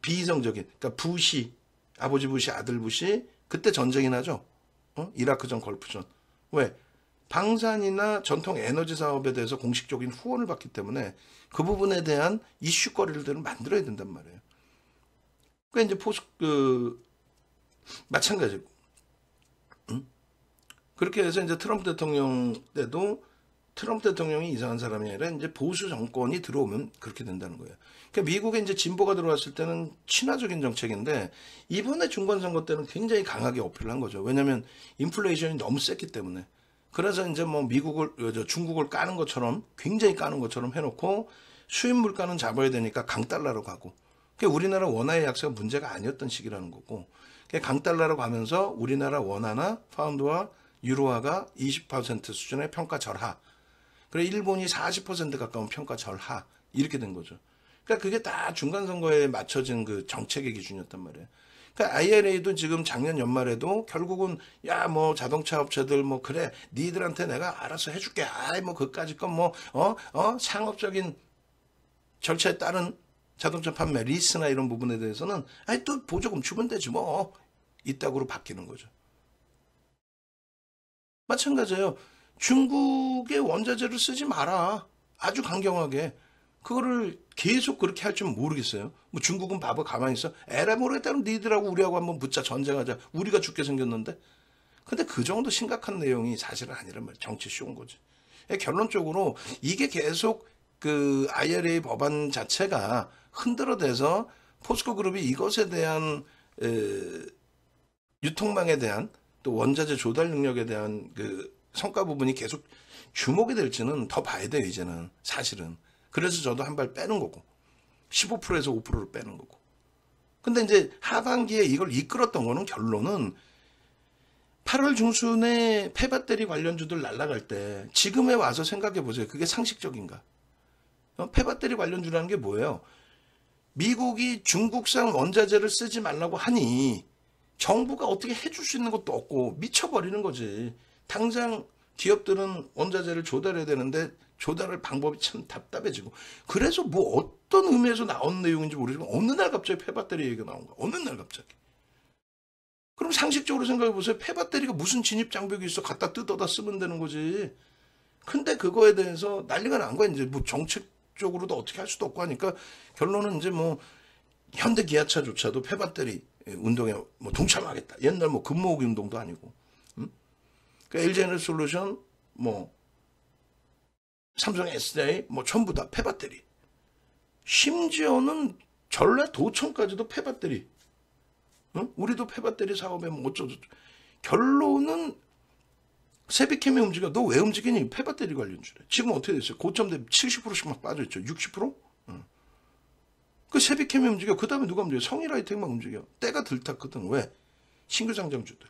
비이성적인, 그러니까 부시, 아버지 부시, 아들 부시, 그때 전쟁이 나죠. 이라크전, 걸프전. 왜? 방산이나 전통 에너지 사업에 대해서 공식적인 후원을 받기 때문에 그 부분에 대한 이슈거리를 만들어야 된단 말이에요. 그러니까 이제 마찬가지고. 그렇게 해서 이제 트럼프 대통령 때도 트럼프 대통령이 이상한 사람이 아니라 이제 보수 정권이 들어오면 그렇게 된다는 거예요. 그러니까 미국에 이제 진보가 들어왔을 때는 친화적인 정책인데 이번에 중간선거 때는 굉장히 강하게 어필을 한 거죠. 왜냐하면 인플레이션이 너무 셌기 때문에. 그래서 이제 뭐 중국을 까는 것처럼 굉장히 까는 것처럼 해놓고 수입 물가는 잡아야 되니까 강달러로 가고. 그러니까 우리나라 원화의 약세가 문제가 아니었던 시기라는 거고. 그러니까 강달러로 가면서 우리나라 원화나 파운드와 유로화가 20% 수준의 평가 절하. 그래 일본이 40% 가까운 평가 절하. 이렇게 된 거죠. 그러니까 그게 다 중간 선거에 맞춰진 그 정책의 기준이었단 말이에요. 그러니까 IRA도 지금 작년 연말에도 결국은 야 뭐 자동차 업체들 뭐 그래 니들한테 내가 알아서 해줄게. 아이 뭐 그까짓 건 뭐 상업적인 절차에 따른 자동차 판매 리스나 이런 부분에 대해서는 아이 또 보조금 주면 되지 뭐 이따구로 바뀌는 거죠. 마찬가지예요. 중국의 원자재를 쓰지 마라. 아주 강경하게. 그거를 계속 그렇게 할 줄은 모르겠어요. 뭐 중국은 바보 가만히 있어. 에라 모르겠다면 니들하고 우리하고 한번 붙자 전쟁하자. 우리가 죽게 생겼는데. 근데 그 정도 심각한 내용이 사실은 아니란 말이에요. 정치 쇼인 거지. 결론적으로 이게 계속 그 IRA 법안 자체가 흔들어대서 포스코 그룹이 이것에 대한 유통망에 대한 또 원자재 조달 능력에 대한 그 성과 부분이 계속 주목이 될지는 더 봐야 돼요, 이제는. 사실은. 그래서 저도 한 발 빼는 거고. 15%에서 5%를 빼는 거고. 근데 이제 하반기에 이걸 이끌었던 거는 결론은 8월 중순에 폐배터리 관련주들 날아갈 때 지금에 와서 생각해 보세요. 그게 상식적인가? 폐배터리 관련주라는 게 뭐예요? 미국이 중국산 원자재를 쓰지 말라고 하니 정부가 어떻게 해줄 수 있는 것도 없고 미쳐버리는 거지. 당장 기업들은 원자재를 조달해야 되는데 조달할 방법이 참 답답해지고. 그래서 뭐 어떤 의미에서 나온 내용인지 모르지만 어느 날 갑자기 폐배터리 얘기가 나온 거야. 어느 날 갑자기. 그럼 상식적으로 생각해 보세요. 폐배터리가 무슨 진입장벽이 있어. 갖다 뜯어다 쓰면 되는 거지. 근데 그거에 대해서 난리가 난 거야. 이제 뭐 정책적으로도 어떻게 할 수도 없고 하니까 결론은 이제 뭐 현대 기아차조차도 폐배터리 운동에 뭐 동참하겠다. 옛날 뭐 금모으기 운동도 아니고. 그러니까 LG에너지솔루션, 뭐 삼성 SDI, 뭐 전부 다 폐배터리. 심지어는 전라도청까지도 폐배터리. 우리도 폐배터리 사업에 뭐 어쩌고. 결론은 세비캠이 움직여. 너 왜 움직이니? 폐배터리 관련주래. 지금 어떻게 됐어요? 고점 대비 70%씩 막 빠져있죠. 60%? 그 세비캠이 움직여. 그 다음에 누가 움직여? 성일하이텍만 움직여. 때가 들탔거든. 왜? 신규 상장주들.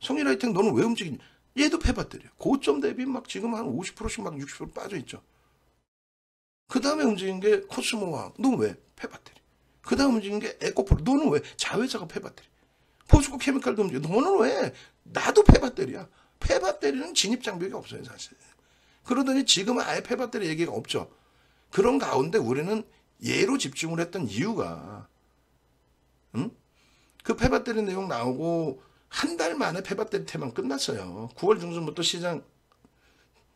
성일하이텍 너는 왜 움직이니? 얘도 폐배터리야. 고점 대비 막 지금 한 50%씩 막 60% 빠져있죠. 그 다음에 움직인 게 코스모와. 너 왜? 폐배터리. 그 다음 움직인 게 에코프로. 너는 왜? 자회사가 폐배터리. 포스코 케미칼도 움직여. 너는 왜? 나도 폐배터리야. 폐배터리는 진입장벽이 없어요, 사실. 그러더니 지금은 아예 폐배터리 얘기가 없죠. 그런 가운데 우리는 얘로 집중을 했던 이유가 그 폐배터리 내용 나오고 한 달 만에 폐배터리 테만 끝났어요. 9월 중순부터 시장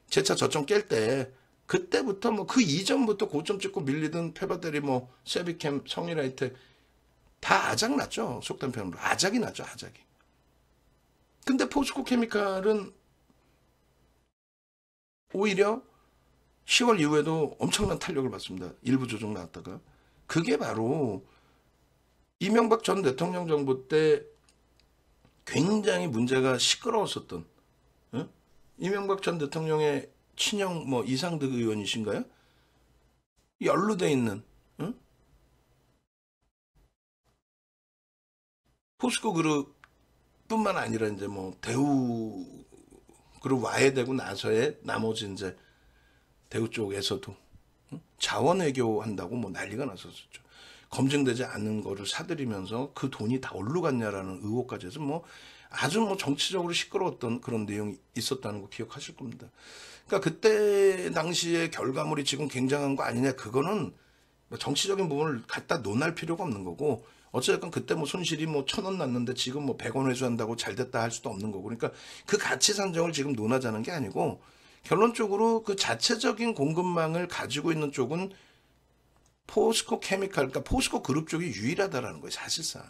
재차 저점 깰 때 그때부터 뭐 그 이전부터 고점 찍고 밀리던 폐배터리 뭐 세비캠, 성일하이텍 다 아작 났죠. 속된 표현으로 아작이 났죠. 아작이. 근데 포스코 케미칼은 오히려 10월 이후에도 엄청난 탄력을 받습니다. 일부 조정 나왔다가. 그게 바로 이명박 전 대통령 정부 때 굉장히 문제가 시끄러웠었던, 어? 이명박 전 대통령의 친형 뭐 이상득 의원이신가요? 연루돼 있는, 어? 포스코 그룹뿐만 아니라 이제 뭐 대우 그룹 와해되고 나서의 나머지 이제 대우 쪽에서도 자원 외교한다고 뭐 난리가 났었죠. 검증되지 않은 거를 사들이면서 그 돈이 다 어디로 갔냐라는 의혹까지 해서 뭐 아주 뭐 정치적으로 시끄러웠던 그런 내용이 있었다는 거 기억하실 겁니다. 그러니까 그때 당시의 결과물이 지금 굉장한 거 아니냐, 그거는 뭐 정치적인 부분을 갖다 논할 필요가 없는 거고, 어쨌든 그때 뭐 손실이 뭐 1,000원 났는데 지금 뭐 100원 회수한다고 잘 됐다 할 수도 없는 거고, 그러니까 그 가치 산정을 지금 논하자는 게 아니고, 결론적으로 그 자체적인 공급망을 가지고 있는 쪽은 포스코 케미칼, 그러니까 포스코 그룹 쪽이 유일하다라는 거예요, 사실상.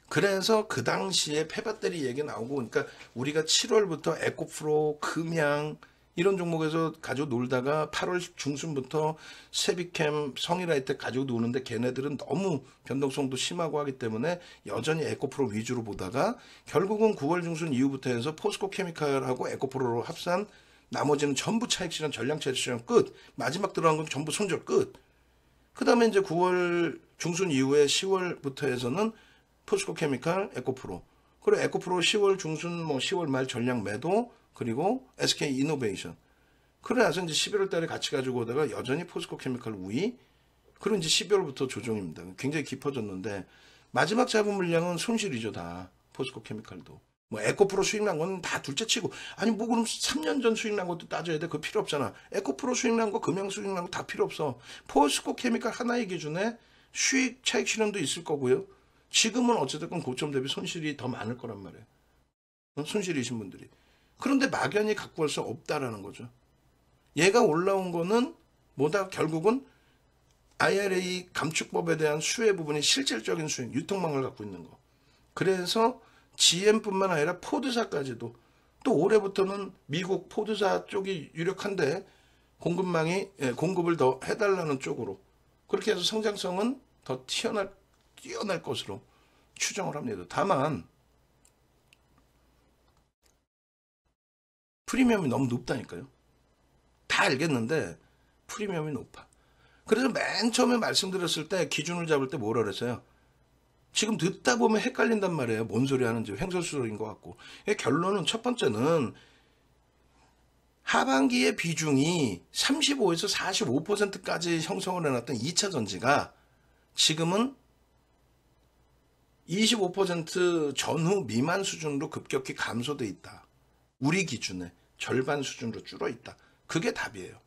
그래서 그 당시에 폐배터리 얘기 나오고, 그러니까 우리가 7월부터 에코프로, 금양 이런 종목에서 가지고 놀다가 8월 중순부터 세비캠, 성일라이텍 가지고 노는데 걔네들은 너무 변동성도 심하고 하기 때문에 여전히 에코프로 위주로 보다가 결국은 9월 중순 이후부터 해서 포스코 케미칼하고 에코프로로 합산, 나머지는 전부 차익실현, 전량 차익실현 끝. 마지막 들어간 건 전부 손절 끝. 그 다음에 이제 9월 중순 이후에 10월부터 해서는 포스코 케미칼, 에코프로. 그리고 에코프로 10월 중순, 뭐 10월 말 전량 매도, 그리고 SK 이노베이션. 그래서 이제 11월 달에 같이 가지고 오다가 여전히 포스코 케미칼 우위. 그리고 이제 12월부터 조정입니다. 굉장히 깊어졌는데 마지막 잡은 물량은 손실이죠, 다. 포스코 케미칼도. 뭐 에코프로 수익 난 건 다 둘째 치고, 아니 뭐 그럼 3년 전 수익 난 것도 따져야 돼. 그거 필요 없잖아. 에코프로 수익 난 거, 금양 수익 난 거 다 필요 없어. 포스코 케미칼 하나의 기준에 수익 차익 실현도 있을 거고요. 지금은 어쨌든 고점 대비 손실이 더 많을 거란 말이에요. 손실이신 분들이. 그런데 막연히 갖고 갈 수 없다라는 거죠. 얘가 올라온 거는 뭐다, 결국은 IRA 감축법에 대한 수혜 부분이 실질적인 수익, 유통망을 갖고 있는 거. 그래서 GM뿐만 아니라 포드사까지도, 또 올해부터는 미국 포드사 쪽이 유력한데 공급망이, 공급을 더 해달라는 쪽으로, 그렇게 해서 성장성은 더 뛰어날 것으로 추정을 합니다. 다만 프리미엄이 너무 높다니까요. 다 알겠는데 프리미엄이 높아. 그래서 맨 처음에 말씀드렸을 때 기준을 잡을 때 뭐라 그랬어요? 지금 듣다 보면 헷갈린단 말이에요. 뭔 소리 하는지 횡설수설인 것 같고. 결론은 첫 번째는 하반기의 비중이 35에서 45%까지 형성을 해놨던 2차 전지가 지금은 25% 전후 미만 수준으로 급격히 감소돼 있다. 우리 기준에 절반 수준으로 줄어 있다. 그게 답이에요.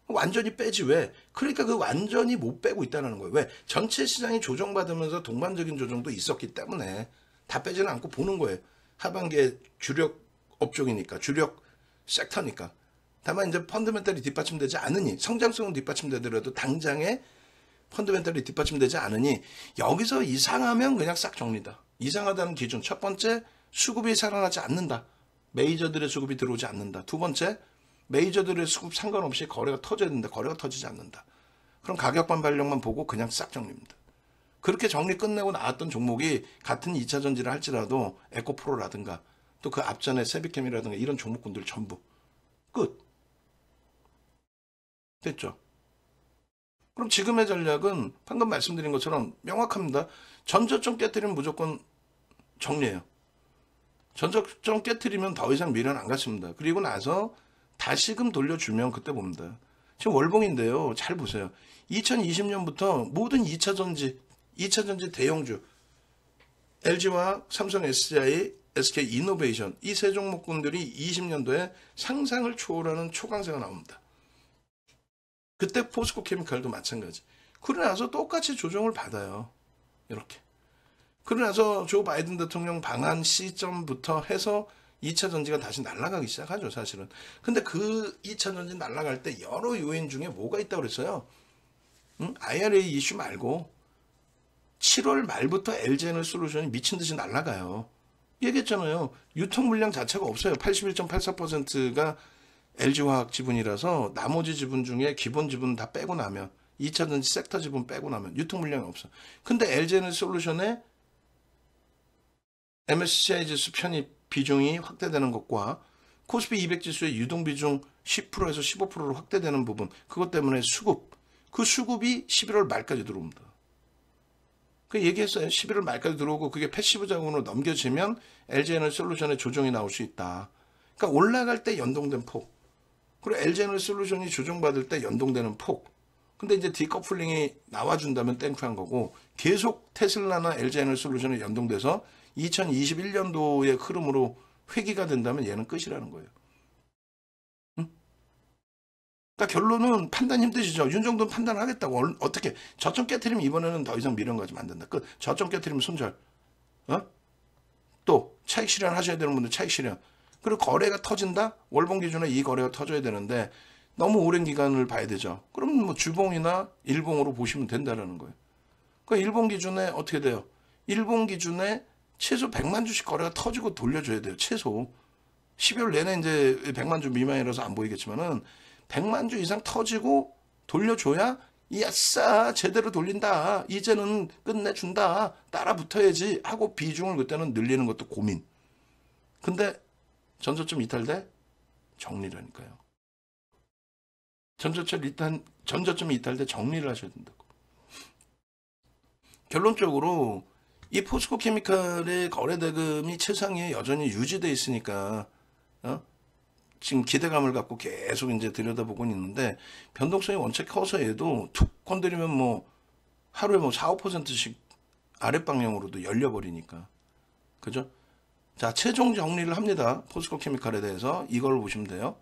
완전히 빼지 왜? 그러니까 그 완전히 못 빼고 있다는 거예요. 왜? 전체 시장이 조정받으면서 동반적인 조정도 있었기 때문에 다 빼지는 않고 보는 거예요. 하반기에 주력 업종이니까, 주력 섹터니까. 다만 이제 펀더멘탈이 뒷받침되지 않으니, 성장성은 뒷받침되더라도 당장에 펀더멘탈이 뒷받침되지 않으니 여기서 이상하면 그냥 싹 정리다. 이상하다는 기준. 첫 번째, 수급이 살아나지 않는다. 메이저들의 수급이 들어오지 않는다. 두 번째, 메이저들의 수급 상관없이 거래가 터져야 된다. 거래가 터지지 않는다. 그럼 가격 반발력만 보고 그냥 싹 정리입니다. 그렇게 정리 끝내고 나왔던 종목이 같은 2차 전지를 할지라도 에코프로라든가 또 그 앞전에 세비캠이라든가 이런 종목군들 전부 끝. 됐죠? 그럼 지금의 전략은 방금 말씀드린 것처럼 명확합니다. 전저점 깨뜨리면 무조건 정리해요. 전저점 깨뜨리면 더 이상 미련 안 갖습니다. 그리고 나서 다시금 돌려주면 그때 봅니다. 지금 월봉인데요. 잘 보세요. 2020년부터 모든 2차 전지 대형주, LG화학, 삼성 SDI, SK 이노베이션 이 세 종목군들이 20년도에 상상을 초월하는 초강세가 나옵니다. 그때 포스코 케미칼도 마찬가지. 그러고 나서 똑같이 조정을 받아요. 이렇게. 그러고 나서 조 바이든 대통령 방한 시점부터 해서 2차 전지가 다시 날아가기 시작하죠, 사실은. 근데 그 2차 전지 날아갈 때 여러 요인 중에 뭐가 있다고 그랬어요? IRA 이슈 말고 7월 말부터 LG에너지 솔루션이 미친 듯이 날아가요. 얘기했잖아요. 유통 물량 자체가 없어요. 81.84%가 LG화학 지분이라서 나머지 지분 중에 기본 지분 다 빼고 나면 2차전지 섹터 지분 빼고 나면 유통 물량이 없어. 근데 LG에너지솔루션의 MSCI 지수 편입 비중이 확대되는 것과 코스피 200 지수의 유동 비중 10%에서 15%로 확대되는 부분, 그것 때문에 그 수급이 11월 말까지 들어옵니다. 그 얘기했어요. 11월 말까지 들어오고 그게 패시브 자금으로 넘겨지면 LG에너지솔루션의 조정이 나올 수 있다. 그러니까 올라갈 때 연동된 폭, 그리고 LG에너지솔루션이 조정받을 때 연동되는 폭. 근데 이제 디커플링이 나와준다면 땡큐한 거고, 계속 테슬라나 LG에너지솔루션이 연동돼서 2021년도의 흐름으로 회귀가 된다면 얘는 끝이라는 거예요. 응? 그러니까 결론은 판단 힘드시죠? 윤정도는 판단하겠다고. 어떻게 저점 깨트리면 이번에는 더 이상 미련 가지면 안 된다. 끝. 저점 깨트리면 손절. 또 차익 실현 하셔야 되는 분들 차익 실현. 그리고 거래가 터진다? 월봉 기준에 이 거래가 터져야 되는데 너무 오랜 기간을 봐야 되죠. 그럼 뭐 주봉이나 일봉으로 보시면 된다라는 거예요. 그러니까 일봉 기준에 어떻게 돼요? 일봉 기준에 최소 100만 주씩 거래가 터지고 돌려줘야 돼요. 최소. 12월 내내 이제 100만 주 미만이라서 안 보이겠지만은 100만 주 이상 터지고 돌려줘야 야싸 제대로 돌린다. 이제는 끝내준다. 따라 붙어야지 하고 비중을 그때는 늘리는 것도 고민. 근데 전저점 이탈돼? 정리라니까요. 전저점이 이탈돼 정리를 하셔야 된다고. 결론적으로 이 포스코 케미칼의 거래 대금이 최상위에 여전히 유지돼 있으니까 지금 기대감을 갖고 계속 이제 들여다보고 있는데, 변동성이 원체 커서 얘도 툭 건드리면 뭐 하루에 뭐 4, 5%씩 아랫방향으로도 열려버리니까. 그죠? 자, 최종 정리를 합니다. 포스코 케미칼에 대해서 이걸 보시면 돼요.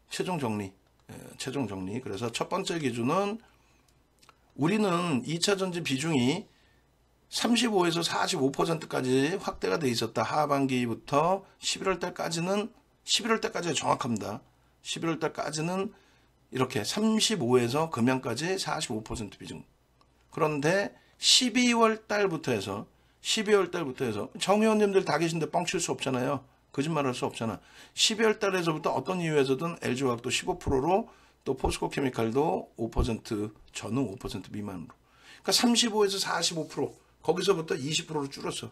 최종 정리. 최종 정리. 그래서 첫 번째 기준은 우리는 2차전지 비중이 35에서 45%까지 확대가 돼 있었다. 하반기부터 11월 달까지가 정확합니다. 11월 달까지는 이렇게 35에서 금양까지 45% 비중. 그런데 12월 달부터 해서 정 의원님들 다 계신데 뻥칠 수 없잖아요. 거짓말할 수 없잖아. 12월 달에서부터 어떤 이유에서든 LG화학도 15%로 또 포스코 케미칼도 5%, 전후 5% 미만으로. 그러니까 35에서 45%, 거기서부터 20%로 줄었어.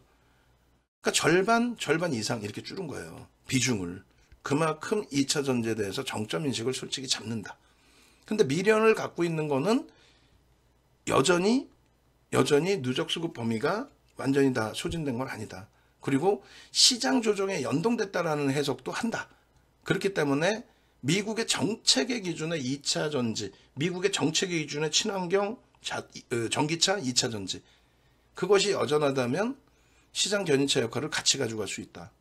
그러니까 절반 이상 이렇게 줄은 거예요. 비중을. 그만큼 2차 전지에 대해서 정점 인식을 솔직히 잡는다. 근데 미련을 갖고 있는 거는 여전히 누적 수급 범위가 완전히 다 소진된 건 아니다. 그리고 시장 조정에 연동됐다라는 해석도 한다. 그렇기 때문에 미국의 정책의 기준의 2차 전지, 미국의 정책의 기준의 친환경 전기차 2차 전지, 그것이 여전하다면 시장 견인차 역할을 같이 가져갈 수 있다.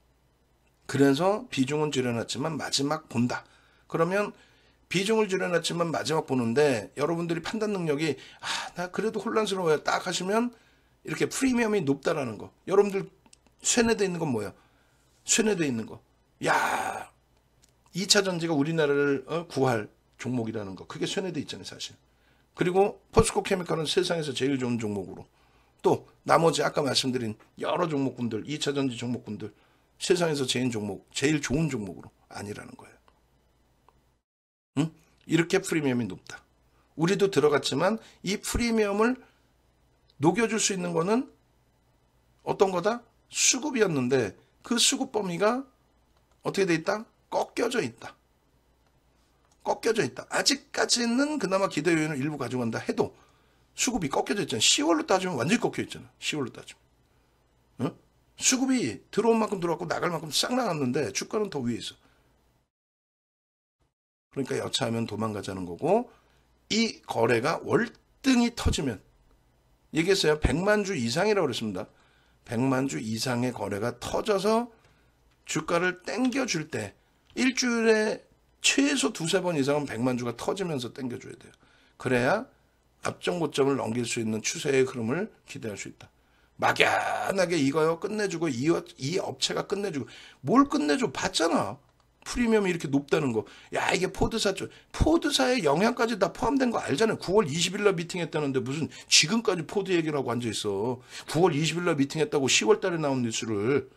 그래서 비중은 줄여놨지만 마지막 본다. 그러면 비중을 줄여놨지만 마지막 보는데 여러분들이 판단 능력이 나 그래도 혼란스러워요. 딱 하시면 이렇게 프리미엄이 높다라는 거. 여러분들 쇠뇌되어 있는 건 뭐야? 쇠뇌되어 있는 거. 야, 2차 전지가 우리나라를 구할 종목이라는 거. 그게 쇠뇌되어 있잖아요, 사실. 그리고 포스코 케미칼은 세상에서 제일 좋은 종목으로. 또 나머지 아까 말씀드린 여러 종목군들, 2차 전지 종목군들, 세상에서 제일 좋은 종목으로 아니라는 거예요. 응? 이렇게 프리미엄이 높다. 우리도 들어갔지만 이 프리미엄을 녹여줄 수 있는 거는 어떤 거다? 수급이었는데 그 수급 범위가 어떻게 돼 있다? 꺾여져 있다. 아직까지는 그나마 기대 요인을 일부 가져간다 해도 수급이 꺾여져 있잖아. 10월로 따지면 완전히 꺾여 있잖아. 10월로 따지면. 응? 수급이 들어온 만큼 들어왔고 나갈 만큼 싹 나갔는데 주가는 더 위에 있어. 그러니까 여차하면 도망가자는 거고, 이 거래가 월등히 터지면, 얘기했어요. 100만 주 이상이라고 그랬습니다. 100만 주 이상의 거래가 터져서 주가를 땡겨줄 때 일주일에 최소 두세 번 이상은 100만 주가 터지면서 땡겨줘야 돼요. 그래야 앞정 고점을 넘길 수 있는 추세의 흐름을 기대할 수 있다. 막연하게 이거요 끝내주고 이 업체가 끝내주고, 뭘 끝내줘? 봤잖아. 프리미엄이 이렇게 높다는 거. 야, 이게 포드사의 영향까지 다 포함된 거 알잖아요. 9월 20일 날 미팅했다는데 무슨 지금까지 포드 얘기를 하고 앉아있어. 9월 20일 날 미팅했다고 10월 달에 나온 뉴스를.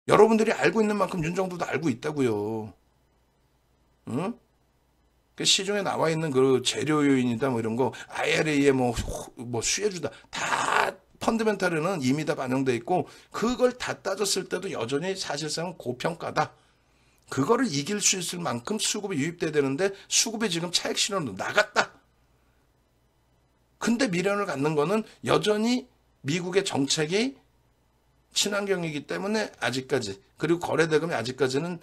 여러분들이 알고 있는 만큼 윤정도도 알고 있다고요. 응? 그 시중에 나와 있는 그 재료 요인이다 뭐 이런 거 IRA에 뭐 수혜주다 다 펀드멘탈에는 이미 다 반영돼 있고 그걸 다 따졌을 때도 여전히 사실상 고평가다. 그거를 이길 수 있을 만큼 수급이 유입돼야 되는데 수급이 지금 차익 신호로 나갔다. 근데 미련을 갖는 거는 여전히 미국의 정책이 친환경이기 때문에 아직까지 그리고 거래대금이 아직까지는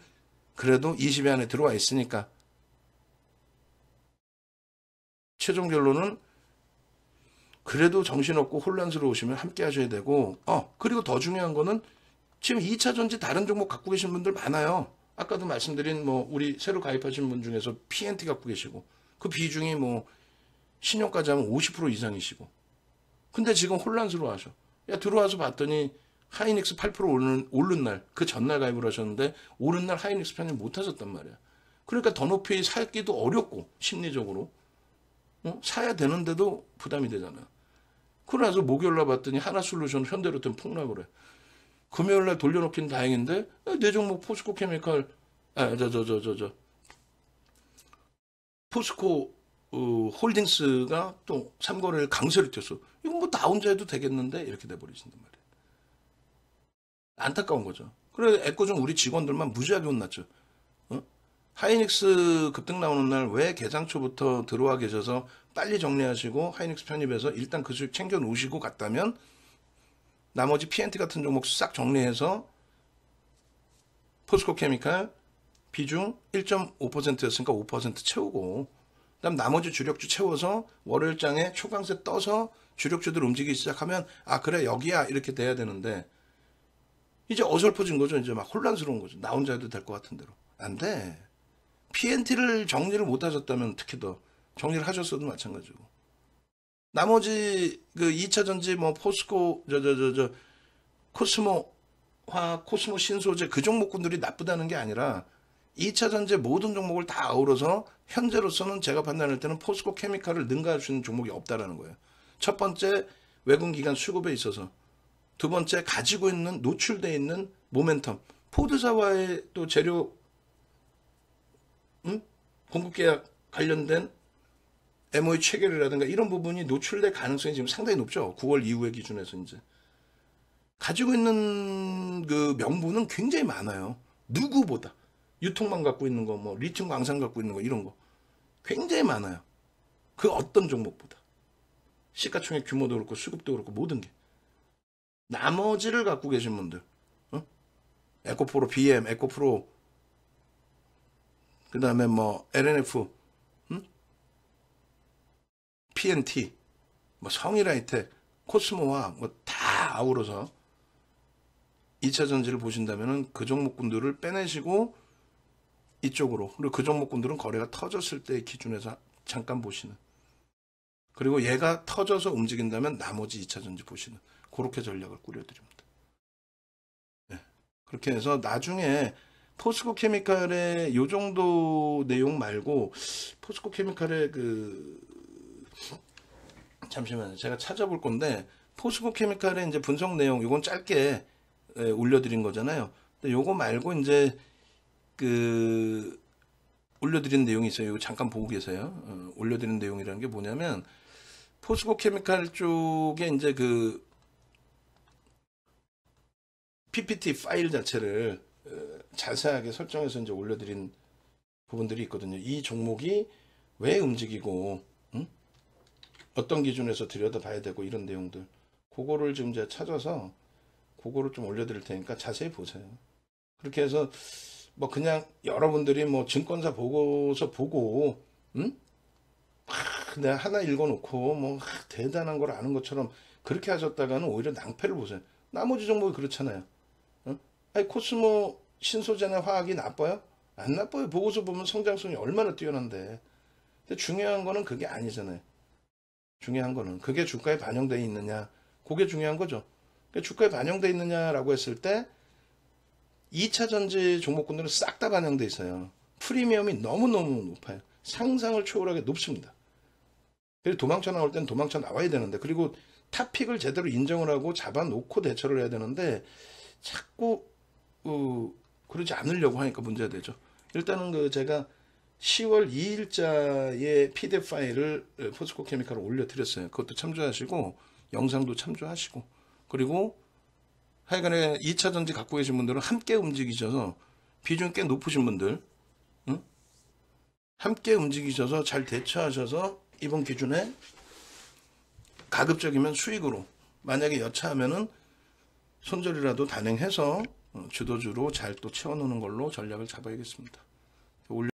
그래도 20위 안에 들어와 있으니까 최종 결론은 그래도 정신없고 혼란스러우시면 함께 하셔야 되고 그리고 더 중요한 거는 지금 2차 전지 다른 종목 갖고 계신 분들 많아요. 아까도 말씀드린 뭐 우리 새로 가입하신 분 중에서 PNT 갖고 계시고 그 비중이 뭐 신용까지 하면 50% 이상이시고 근데 지금 혼란스러워 하셔. 야 들어와서 봤더니 하이닉스 8% 오른 날 그 전날 가입을 하셨는데 오른 날 하이닉스 편이 못 하셨단 말이야. 그러니까 더 높이 사기도 어렵고 심리적으로 사야 되는데도 부담이 되잖아. 그러나서 목요일날 봤더니 하나솔루션 현대로템 폭락을 해. 금요일날 돌려놓기는 다행인데 내 종목 포스코 케미칼 포스코 홀딩스가 또 3거래를 강세를 튀었어. 이건 뭐 나 혼자 해도 되겠는데 이렇게 돼버리신단 말이야. 안타까운 거죠. 그래 애꿎은 우리 직원들만 무지하게 혼났죠. 하이닉스 급등 나오는 날 왜 개장 초부터 들어와 계셔서 빨리 정리하시고 하이닉스 편입해서 일단 그 수익 챙겨 놓으시고 갔다면 나머지 PNT 같은 종목 싹 정리해서 포스코 케미칼 비중 1.5%였으니까 5% 채우고 그다음 나머지 주력주 채워서 월요일장에 초강세 떠서 주력주들 움직이기 시작하면 그래 여기야 이렇게 돼야 되는데 이제 어설퍼진 거죠. 이제 막 혼란스러운 거죠. 나 혼자 해도 될 것 같은 대로. 안 돼. PNT를 정리를 못 하셨다면 특히 더 정리를 하셨어도 마찬가지고. 나머지 그 2차 전지 뭐 포스코 코스모화 코스모 신소재 그 종목군들이 나쁘다는 게 아니라 2차 전지 모든 종목을 다 아우러서 현재로서는 제가 판단할 때는 포스코 케미칼을 능가할 수 있는 종목이 없다라는 거예요. 첫 번째 외국 기관 수급에 있어서 두 번째 가지고 있는 노출돼 있는 모멘텀 포드사와의 또 재료 공급 계약 관련된 MOU 체결이라든가 이런 부분이 노출될 가능성이 지금 상당히 높죠. 9월 이후의 기준에서 이제 가지고 있는 그 명분은 굉장히 많아요. 누구보다 유통망 갖고 있는 거, 뭐 리튬 광산 갖고 있는 거 이런 거 굉장히 많아요. 그 어떤 종목보다 시가총액 규모도 그렇고 수급도 그렇고 모든 게 나머지를 갖고 계신 분들, 에코프로 BM, 에코프로 그 다음에 뭐 LNF, PNT, 뭐 성일하이텍, 코스모와 뭐 다 아우러서 2차 전지를 보신다면은 그 종목군들을 빼내시고 이쪽으로 그리고 그 종목군들은 거래가 터졌을 때 기준에서 잠깐 보시는 그리고 얘가 터져서 움직인다면 나머지 2차 전지 보시는 그렇게 전략을 꾸려드립니다. 네. 그렇게 해서 나중에 포스코 케미칼의 요 정도 내용 말고 포스코 케미칼의 잠시만요. 제가 찾아볼 건데 포스코 케미칼의 이제 분석 내용 이건 짧게 올려드린 거잖아요. 근데 요거 말고 이제 올려드린 내용이 있어요. 이거 잠깐 보고 계세요. 올려드린 내용이라는 게 뭐냐면 포스코 케미칼 쪽에 이제 PPT 파일 자체를 자세하게 설정해서 이제 올려드린 부분들이 있거든요. 이 종목이 왜 움직이고, 어떤 기준에서 들여다봐야 되고 이런 내용들. 그거를 지금 제가 찾아서 그거를 좀 올려드릴 테니까 자세히 보세요. 그렇게 해서 뭐 그냥 여러분들이 뭐 증권사 보고서 보고, 내가 하나 읽어놓고 뭐 대단한 걸 아는 것처럼 그렇게 하셨다가는 오히려 낭패를 보세요. 나머지 종목이 그렇잖아요. 아니 코스모 신소재나 화학이 나빠요? 안 나빠요. 보고서 보면 성장성이 얼마나 뛰어난데. 근데 중요한 거는 그게 아니잖아요. 중요한 거는 그게 주가에 반영되어 있느냐. 그게 중요한 거죠. 그러니까 주가에 반영되어 있느냐라고 했을 때 2차 전지 종목군들은 싹 다 반영되어 있어요. 프리미엄이 너무너무 높아요. 상상을 초월하게 높습니다. 그리고 도망쳐 나올 땐 도망쳐 나와야 되는데 그리고 탑픽을 제대로 인정을 하고 잡아놓고 대처를 해야 되는데 자꾸 그러지 않으려고 하니까 문제가 되죠. 일단은 제가 10월 2일자의 PDF 파일을 포스코 케미칼에 올려드렸어요. 그것도 참조하시고 영상도 참조하시고, 그리고 하여간에 2차 전지 갖고 계신 분들은 함께 움직이셔서, 비중이 꽤 높으신 분들 함께 움직이셔서 잘 대처하셔서 이번 기준에 가급적이면 수익으로, 만약에 여차하면은 손절이라도 단행해서 주도주로 잘 또 채워놓는 걸로 전략을 잡아야겠습니다.